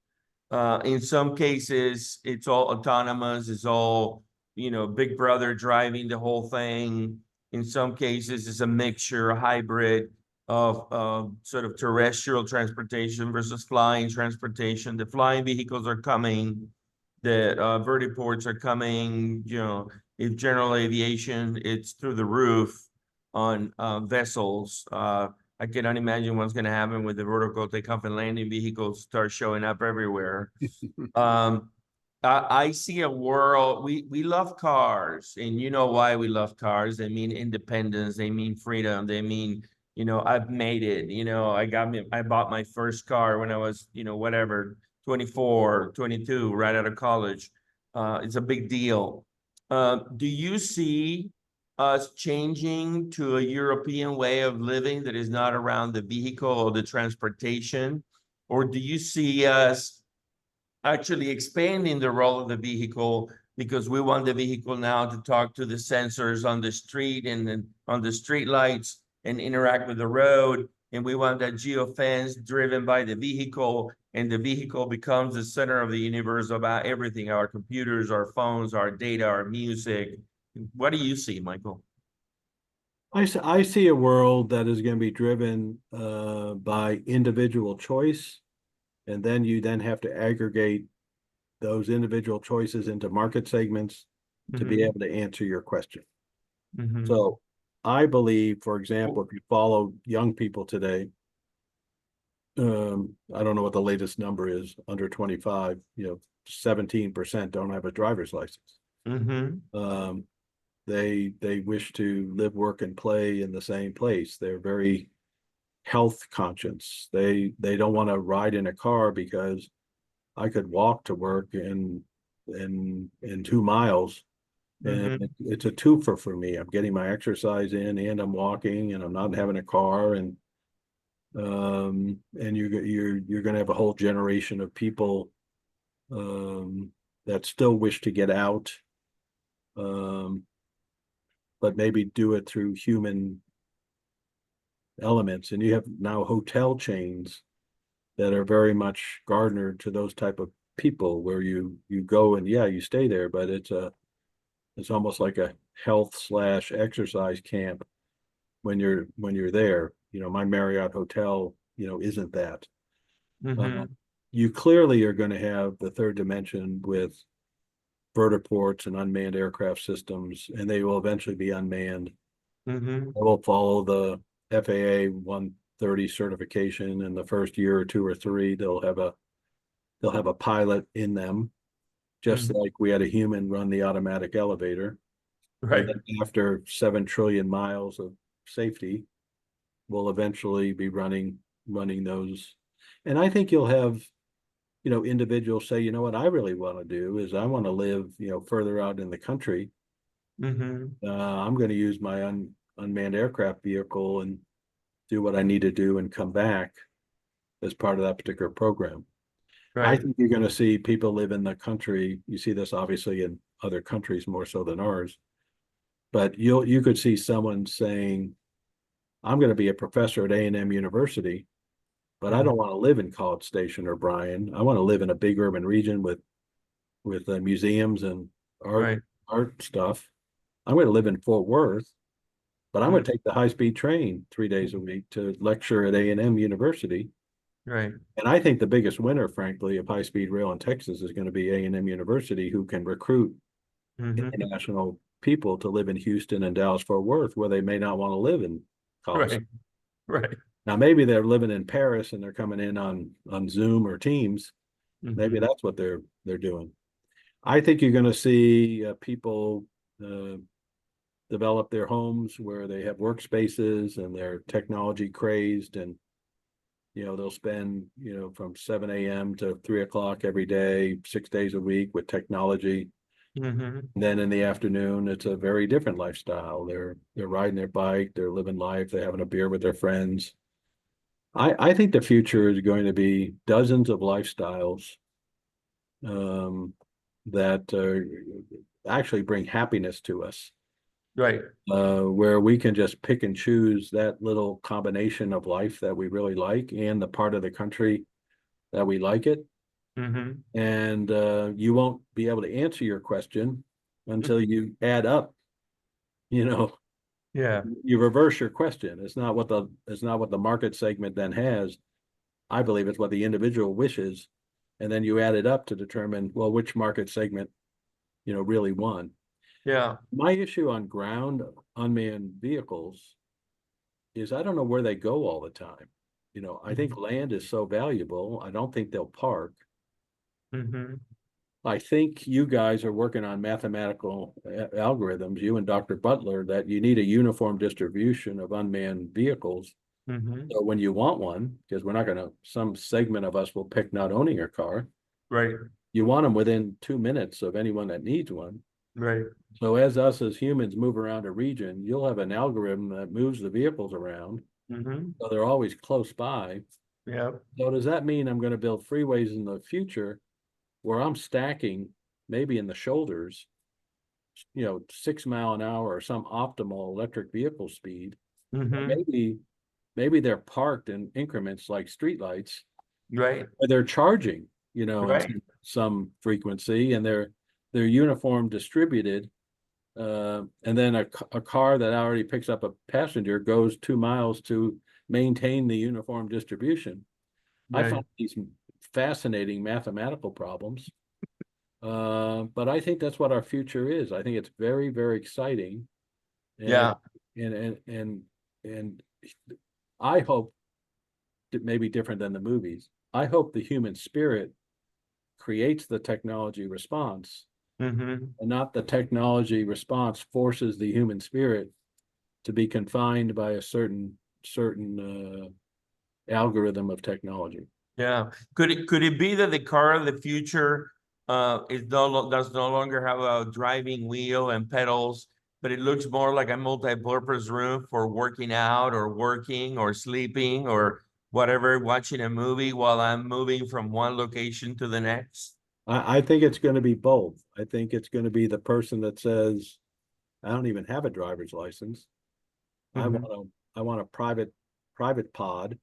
In some cases, it's all autonomous, it's all, Big Brother driving the whole thing. In some cases, it's a mixture, a hybrid of sort of terrestrial transportation versus flying transportation. The flying vehicles are coming, the vertiports are coming, If general aviation, it's through the roof on vessels. I cannot imagine what's going to happen with the vertical takeoff and landing vehicles start showing up everywhere. I see a world, we love cars, and you know why we love cars. They mean independence, they mean freedom, they mean, I've made it, I bought my first car when I was, whatever, 24, 22, right out of college. It's a big deal. Do you see us changing to a European way of living that is not around the vehicle or the transportation? Or do you see us actually expanding the role of the vehicle because we want the vehicle now to talk to the sensors on the street and then on the street lights and interact with the road? And we want that geofence driven by the vehicle, and the vehicle becomes the center of the universe about everything, our computers, our phones, our data, our music. What do you see, Michael? I see a world that is going to be driven by individual choice, and then you then have to aggregate those individual choices into market segments to be able to answer your question. So I believe, for example, if you follow young people today, I don't know what the latest number is, under 25, 17% don't have a driver's license. They wish to live, work, and play in the same place. They're very health conscious. They don't want to ride in a car because I could walk to work in 2 miles, and it's a twofer for me. I'm getting my exercise in, and I'm walking, and I'm not having a car, and you're going to have a whole generation of people that still wish to get out, but maybe do it through human elements. And you have now hotel chains that are very much garnered to those type of people, where you go and you stay there, but it's almost like a health/exercise camp when you're there. My Marriott hotel, isn't that. You clearly are going to have the third dimension with vertiports and unmanned aircraft systems, and they will eventually be unmanned. They will follow the FAA 130 certification. In the first year or 2 or 3, they'll have a pilot in them, just like we had a human run the automatic elevator. Right. And then after 7 trillion miles of safety, we'll eventually be running those. And I think you'll have, individuals say, what I really want to do is I want to live, further out in the country. I'm going to use my unmanned aircraft vehicle and do what I need to do and come back as part of that particular program. I think you're going to see people live in the country. You see this obviously in other countries more so than ours, but you could see someone saying, I'm going to be a professor at A&M University, but I don't want to live in College Station or Bryan. I want to live in a big urban region with museums and art stuff. I'm going to live in Fort Worth, but I'm going to take the high-speed train 3 days a week to lecture at A&M University. Right. And I think the biggest winner, frankly, of high-speed rail in Texas is going to be A&M University, who can recruit international people to live in Houston and Dallas-Fort Worth, where they may not want to live in College. Right. Now, maybe they're living in Paris and they're coming in on Zoom or Teams. Maybe that's what they're doing. I think you're going to see people develop their homes where they have workspaces and they're technology crazed, and they'll spend from 7 a.m. to 3 o'clock every day, 6 days a week with technology. Then in the afternoon, it's a very different lifestyle. They're riding their bike, they're living life, they're having a beer with their friends. I think the future is going to be dozens of lifestyles that actually bring happiness to us. Right. Where we can just pick and choose that little combination of life that we really like and the part of the country that we like it. And you won't be able to answer your question until you add up, you reverse your question. It's not what the market segment then has. I believe it's what the individual wishes. And then you add it up to determine, well, which market segment, really won. Yeah. My issue on ground unmanned vehicles is I don't know where they go all the time. You know, I think land is so valuable. I don't think they'll park. Mm-hmm. I think you guys are working on mathematical algorithms, you and Dr. Butler, that you need a uniform distribution of unmanned vehicles. Mm-hmm. So when you want one, because we're not going to, some segment of us will pick not owning a car. Right. You want them within 2 minutes of anyone that needs one. Right. So as us as humans move around a region, you'll have an algorithm that moves the vehicles around. Mm-hmm. So they're always close by. Yeah. So does that mean I'm going to build freeways in the future where I'm stacking maybe in the shoulders, 6 mile an hour or some optimal electric vehicle speed? Mm-hmm. Maybe they're parked in increments like streetlights, Right. where they're charging, in Right. some frequency, and they're uniform distributed. And then a car that already picks up a passenger goes 2 miles to maintain the uniform distribution. I Right. find these fascinating mathematical problems. But I think that's what our future is. I think it's very, very exciting. Yeah. And I hope it may be different than the movies. I hope the human spirit creates the technology response, Mm-hmm. and not the technology response forces the human spirit to be confined by a certain algorithm of technology. Yeah. Could it be that the car of the future does no longer have a driving wheel and pedals, but it looks more like a multi-purpose room for working out or working or sleeping or whatever, watching a movie while I'm moving from one location to the next? I think it's going to be both. I think it's going to be the person that says, I don't even have a driver's license. Mm-hmm. I want a private pod.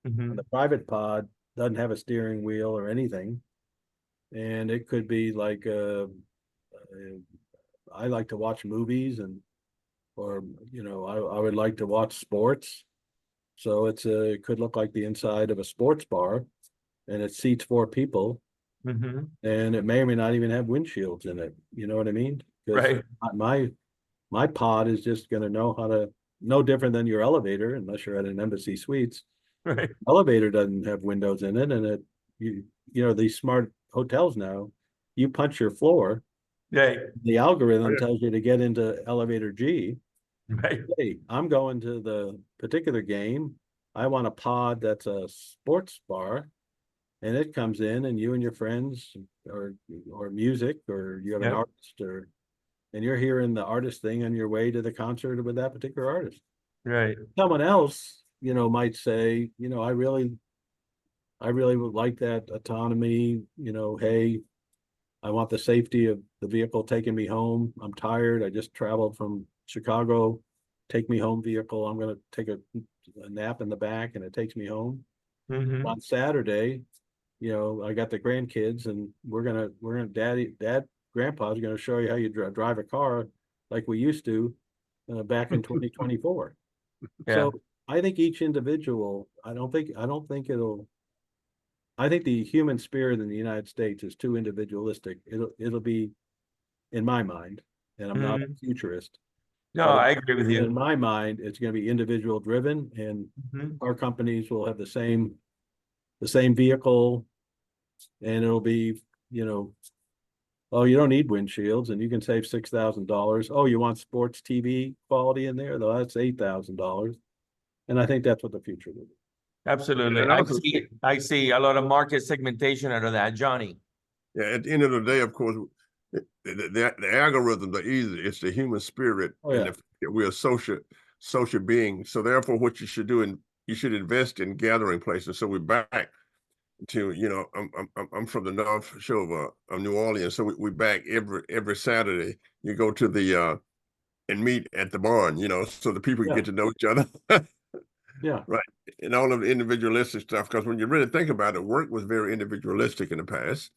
Mm-hmm. And the private pod doesn't have a steering wheel or anything. And it could be like I like to watch movies, or I would like to watch sports. So it could look like the inside of a sports bar, and it seats 4 people, Mm-hmm. and it may or may not even have windshields in it. You know what I mean? Because Right. my pod is just going to know how to, no different than your elevator, unless you're at an Embassy Suites. Right. Elevator doesn't have windows in it, and these smart hotels now, you punch your floor, Right. the algorithm yeah. tells you to get into elevator G. Right. Hey, I'm going to the particular game. I want a pod that's a sports bar, and it comes in, and you and your friends, or music, or you have an Yep. artist, and you're hearing the artist thing on your way to the concert with that particular artist. Right. Someone else, might say, I really would like that autonomy. Hey, I want the safety of the vehicle taking me home. I'm tired. I just traveled from Chicago. Take me home vehicle. I'm going to take a nap in the back, and it takes me home. Mm-hmm. On Saturday, I got the grandkids, and grandpa's going to show you how you drive a car like we used to back in 2024. Yeah. So I think each individual, I think the human spirit in the United States is too individualistic. It'll be, in my mind, and I'm not a Mhm. futurist, No, but I agree with in you. my mind, it's going to be individual driven, and Mhm. our companies will have the same vehicle, and it'll be, oh, you don't need windshields, and you can save $6,000. Oh, you want sports TV quality in there? Though that's $8,000. And I think that's what the future will be. Absolutely. And also, I see a lot of market segmentation out of that, Johnny. yeah, at the end of the day, of course, the algorithms are easy. It's the human spirit, Oh, and yeah. we're social beings. So therefore, what you should do, and you should invest in gathering places. So we're back to, I'm from the North Shore of New Orleans, so we back every Saturday. You go to the and meet at the barn, so the people can Yeah. get to know each other. Yeah. Right. And all of the individualistic stuff, because when you really think about it, work was very individualistic in the past.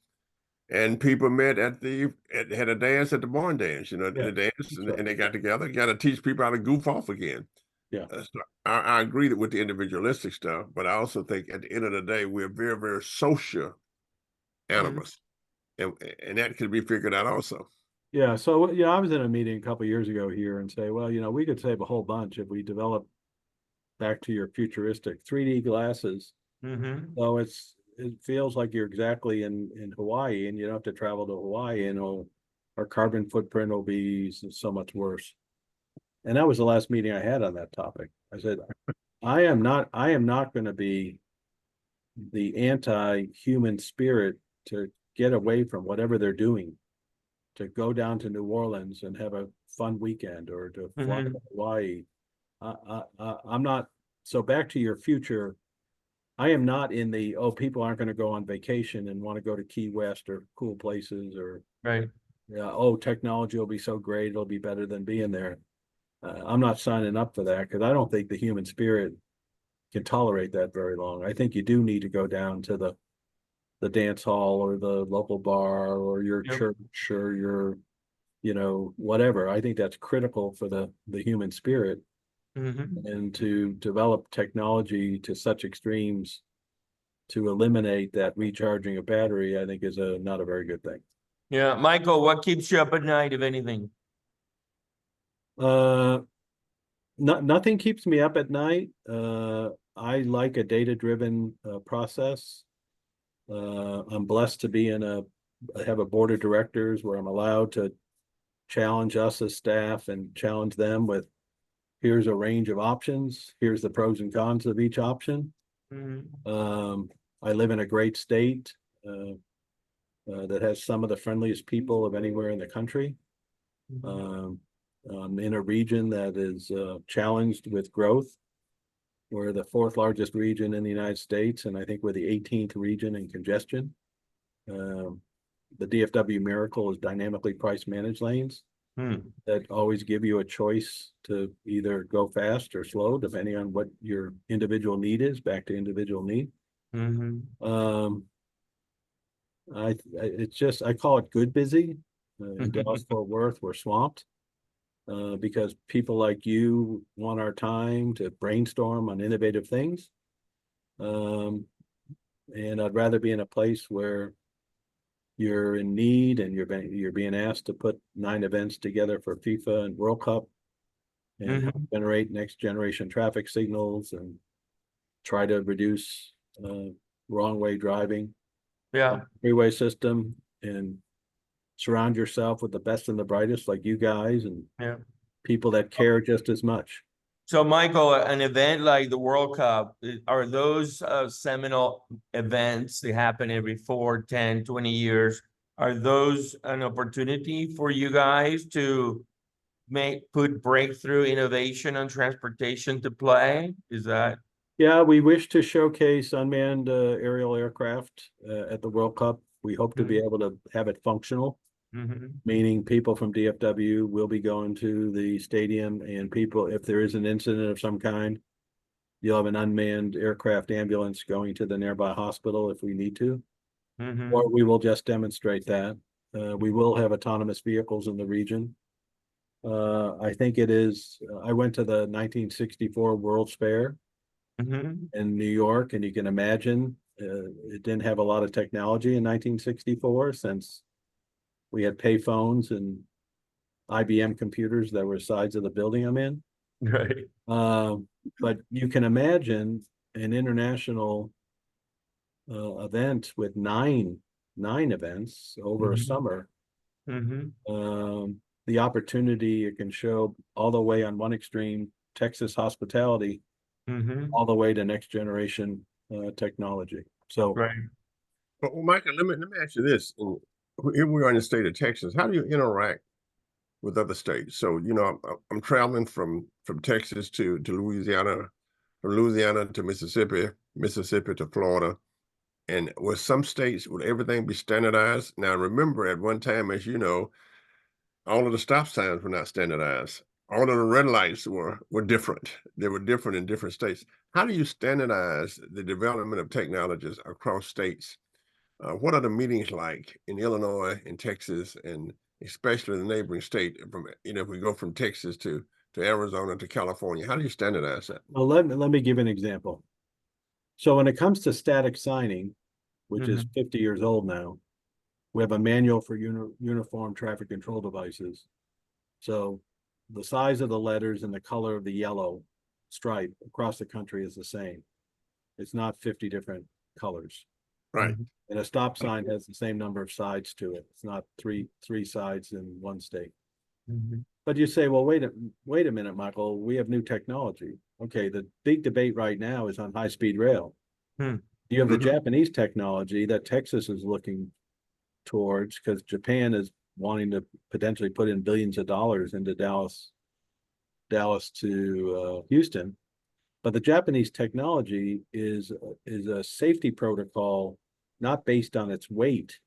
And people met had a dance at the barn dance, Yeah. the dance, That's and, right. and they got together, got to teach people how to goof off again. Yeah. So I agree with the individualistic stuff, but I also think at the end of the day, we're very, very social Mhm. animals. And that can be figured out also. Yeah, so I was in a meeting a couple of years ago here and say, well, we could save a whole bunch if we develop back to your futuristic 3D glasses. Mm-hmm. So it feels like you're exactly in Hawaii, and you don't have to travel to Hawaii, and our carbon footprint will be so much worse. And that was the last meeting I had on that topic. I said, I am not going to be the anti-human spirit to get away from whatever they're doing, to go down to New Orleans and have a fun weekend, or to fly Mm-hmm. to Hawaii. I'm not. So back to your future, I am not in the, oh, people aren't going to go on vacation and want to go to Key West or cool places, or Right. oh, technology will be so great, it'll be better than being there. I'm not signing up for that, because I don't think the human spirit can tolerate that very long. I think you do need to go down to the dance hall or the local bar or your Yep. church or your, whatever. I think that's critical for the human spirit. Mm-hmm. And to develop technology to such extremes to eliminate that recharging a battery, I think is not a very good thing. Yeah, Michael, what keeps you up at night, if anything? Uh, Nothing keeps me up at night. I like a data-driven process. I'm blessed to be I have a board of directors where I'm allowed to challenge us as staff and challenge them with, here's a range of options. Here's the pros and cons of each option. Mm-hmm. I live in a great state that has some of the friendliest people of anywhere in the country. I'm in a region that is challenged with growth. We're the fourth largest region in the United States, and I think we're the 18th region in congestion. The DFW miracle is dynamically priced managed lanes Mm-hmm. that always give you a choice to either go fast or slow, depending on what your individual need is, back to individual need. Mm-hmm. It's just, I call it good busy. In Dallas Fort Worth, we're swamped because people like you want our time to brainstorm on innovative things. And I'd rather be in a place where you're in need and you're being asked to put 9 events together for FIFA and World Cup and help generate next generation traffic signals and try to reduce wrong way driving. Yeah. Freeway system, and surround yourself with the best and the brightest, like you guys, and Yeah. people that care just as much. So, Michael, an event like the World Cup, are those seminal events? They happen every 4, 10, 20 years. Are those an opportunity for you guys to put breakthrough innovation on transportation to play? Is that? Yeah, we wish to showcase unmanned aerial aircraft at the World Cup. We hope to be able to have it functional, meaning people from DFW will be going to the stadium, and people, if there is an incident of some kind, you'll have an unmanned aircraft ambulance going to the nearby hospital if we need to, or we will just demonstrate that. We will have autonomous vehicles in the region. I think it is, I went to the 1964 World's Fair in New York, and you can imagine it didn't have a lot of technology in 1964, since we had pay phones and IBM computers that were sides of the building I'm in. Right. But you can imagine an international event with nine events over a summer. The opportunity it can show all the way on one extreme, Texas hospitality, all the way to next generation technology. So, Right. Well, Michael, let me ask you this. Here we are in the state of Texas. How do you interact with other states? So, I'm traveling from Texas to Louisiana, from Louisiana to Mississippi, Mississippi to Florida. And with some states, would everything be standardized? Now, remember, at one time, as you know, all of the stop signs were not standardized. All of the red lights were different. They were different in different states. How do you standardize the development of technologies across states? What are the meetings like in Illinois, in Texas, and especially the neighboring state? From if we go from Texas to Arizona to California, how do you standardize that? well, let me give an example. So when it comes to static signing, which is 50 years old now, we have a manual for uniform traffic control devices. So the size of the letters and the color of the yellow stripe across the country is the same. It's not 50 different colors. Right. And a stop sign has the same number of sides to it. It's not three sides in one state. But you say, well, wait a minute, Michael, we have new technology. Okay, the big debate right now is on high-speed rail. You have the Japanese technology that Texas is looking towards because Japan is wanting to potentially put in billions of dollars into Dallas to Houston. But the Japanese technology is a safety protocol not based on its weight.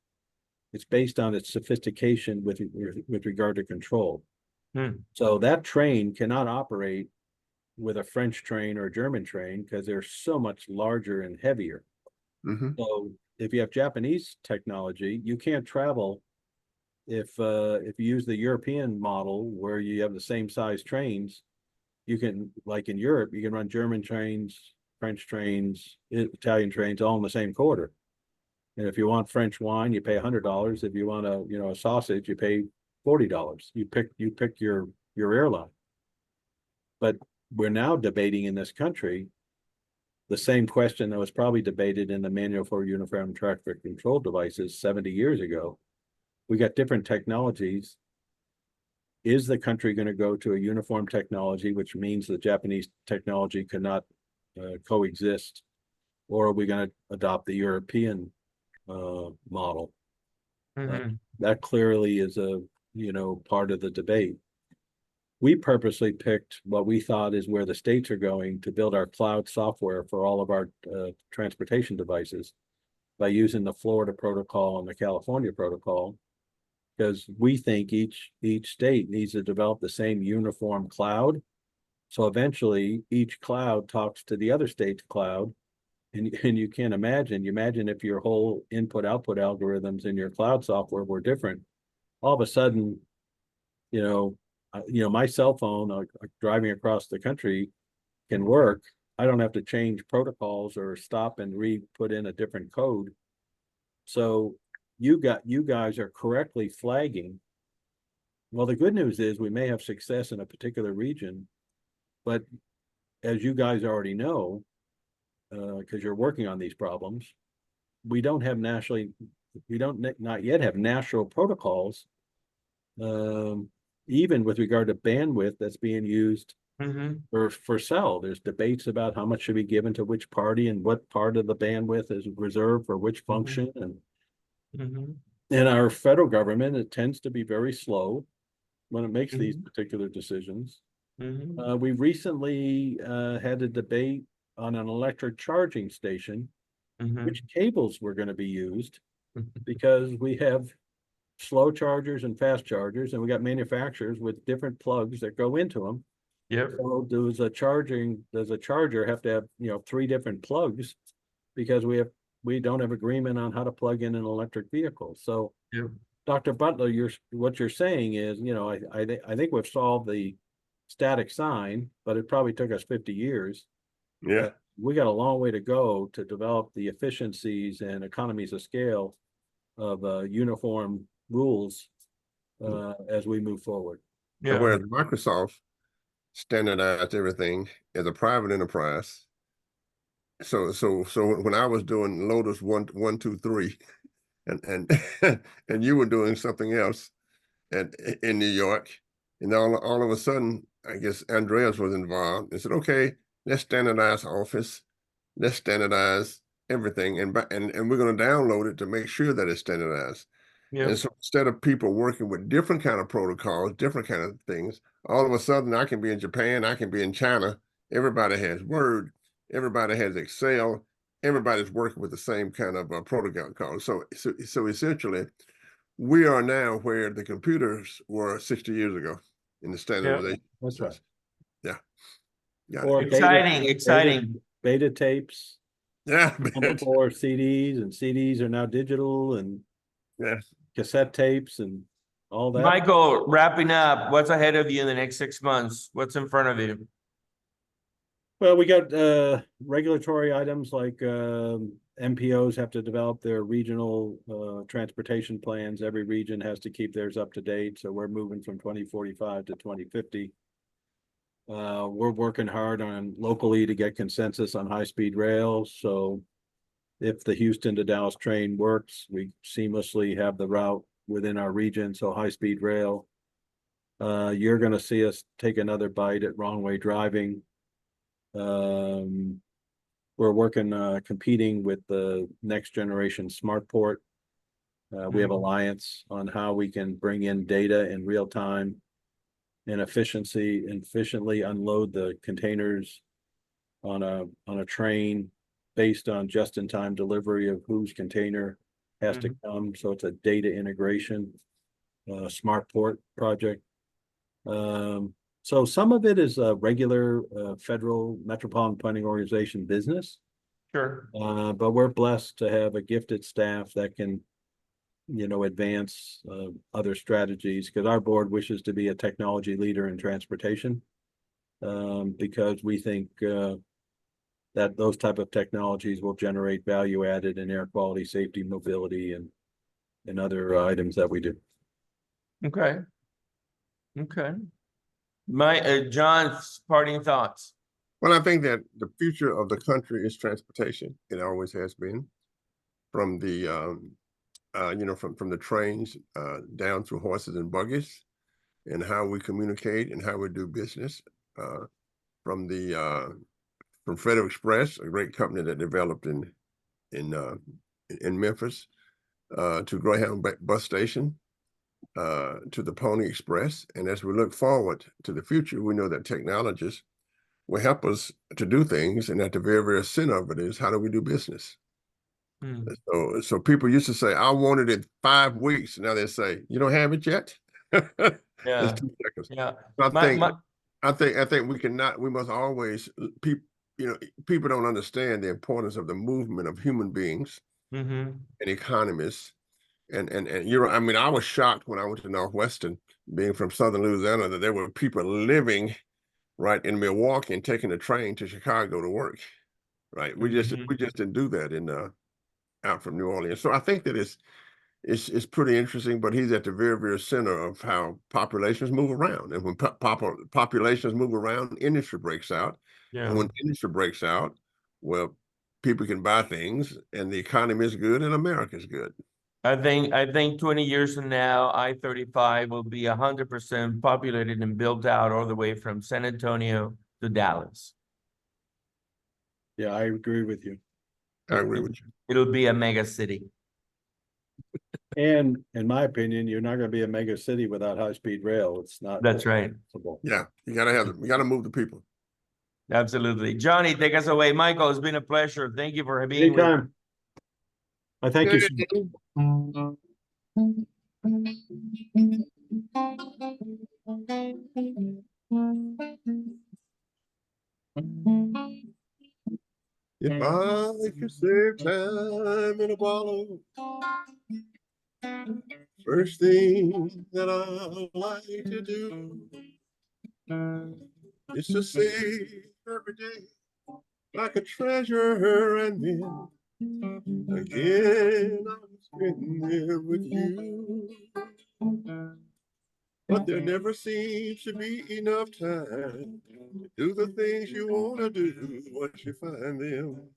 It's based on its sophistication with regard to control. So that train cannot operate with a French train or a German train because they're so much larger and heavier. So if you have Japanese technology, you can't travel if you use the European model where you have the same size trains. You can, like in Europe, you can run German trains, French trains, Italian trains all in the same quarter. And if you want French wine, you pay $100. If you want a sausage, you pay $40. You pick your airline. But we're now debating in this country the same question that was probably debated in the Manual for Uniform Traffic Control Devices 70 years ago. We got different technologies. Is the country going to go to a uniform technology, which means the Japanese technology cannot coexist, or are we going to adopt the European model? That clearly is a part of the debate. We purposely picked what we thought is where the states are going to build our cloud software for all of our transportation devices by using the Florida protocol and the California protocol, because we think each state needs to develop the same uniform cloud. So eventually each cloud talks to the other state's cloud. And you can't imagine if your whole input-output algorithms in your cloud software were different. All of a sudden, my cell phone driving across the country can work. I don't have to change protocols or stop and put in a different code. So you guys are correctly flagging. Well, the good news is we may have success in a particular region, but as you guys already know, because you're working on these problems, we don't not yet have national protocols, even with regard to bandwidth that's being used for cell. There's debates about how much should be given to which party and what part of the bandwidth is reserved for which function. And in our federal government, it tends to be very slow when it makes these particular decisions. We recently had a debate on an electric charging station, which cables were going to be used, because we have slow chargers and fast chargers, and we got manufacturers with different plugs that go into them. So does a charger have to have 3 different plugs, because we don't have agreement on how to plug in an electric vehicle. So Dr. Butler, what you're saying is, I think we've solved the static sign, but it probably took us 50 years. We got a long way to go to develop the efficiencies and economies of scale of uniform rules as we move forward. Whereas Microsoft standardized everything as a private enterprise. So when I was doing Lotus 1, 2, 3, and you were doing something else in New York, and all of a sudden, I guess Andreas was involved and said, okay, let's standardize Office, let's standardize everything, and we're going to download it to make sure that it's standardized. And so instead of people working with different kind of protocols, different kind of things, all of a sudden I can be in Japan, I can be in China, everybody has Word, everybody has Excel, everybody's working with the same kind of protocol. So essentially, we are now where the computers were 60 years ago in the standardization. That's right. Or Exciting. Beta tapes. Before CDs, and CDs are now digital, and cassette tapes and all that. Michael, wrapping up, what's ahead of you in the next 6 months? What's in front of you? Well, we got regulatory items like MPOs have to develop their regional transportation plans. Every region has to keep theirs up to date. So we're moving from 2045 to 2050. We're working hard on locally to get consensus on high-speed rail. So if the Houston to Dallas train works, we seamlessly have the route within our region. So high-speed rail. You're going to see us take another bite at wrong-way driving. We're working, competing with the next generation SmartPort. We have alliance on how we can bring in data in real time and efficiently unload the containers on a train based on just-in-time delivery of whose container has to come. So it's a data integration, SmartPort project. So some of it is a regular federal metropolitan planning organization business. Sure. But we're blessed to have a gifted staff that can, advance other strategies, because our board wishes to be a technology leader in transportation. Because we think that those type of technologies will generate value added in air quality, safety, mobility, and other items that we do. Okay. Okay. John's parting thoughts. Well, I think that the future of the country is transportation. It always has been, from the from the trains down through horses and buggies, and how we communicate and how we do business. From Federal Express, a great company that developed in Memphis, to Greyhound bus station, to the Pony Express. And as we look forward to the future, we know that technologies will help us to do things, and at the very, very center of it is, how do we do business? So people used to say, I want it in 5 weeks. Now they say, you don't have it yet? Yeah. It's 2 seconds. Yeah. So I think we must always, people don't understand the importance of the movement of human beings and economies. And I was shocked when I went to Northwestern, being from Southern Louisiana, that there were people living right in Milwaukee and taking the train to Chicago to work. Right. We just didn't do that out from New Orleans. So I think that it's pretty interesting, but he's at the very, very center of how populations move around. And when populations move around, industry breaks out. Yeah. And when industry breaks out, well, people can buy things, and the economy is good, and America is good. I think 20 years from now, I-35 will be 100% populated and built out all the way from San Antonio to Dallas. Yeah, I agree with you. I agree with you. It'll be a mega city. And in my opinion, you're not going to be a mega city without high-speed rail. It's not. That's right. possible. Yeah, you gotta move the people. Absolutely. Johnny, take us away. Michael, it's been a pleasure. Thank you for being with us. Anytime. I thank you. If I could save time in a bottle, first thing that I like to do is to save every day like a treasure, and then again I'm spending it with you. But there never seems to be enough time to do the things you want to do once you find them.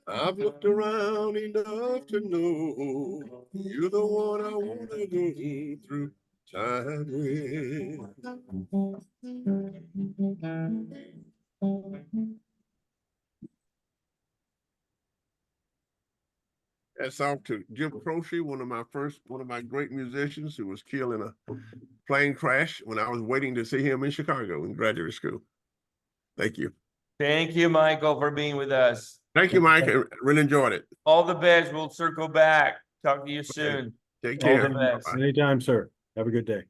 I've looked around enough to know you're the one I want to go through time with. That's off to Jim Croce, one of my great musicians, who was killed in a plane crash when I was waiting to see him in Chicago in graduate school. Thank you. Thank you, Michael, for being with us. Thank you, Mike. I really enjoyed it. All the best. We'll circle back. Talk to you soon. Take care. All the best. Anytime, sir. Have a good day.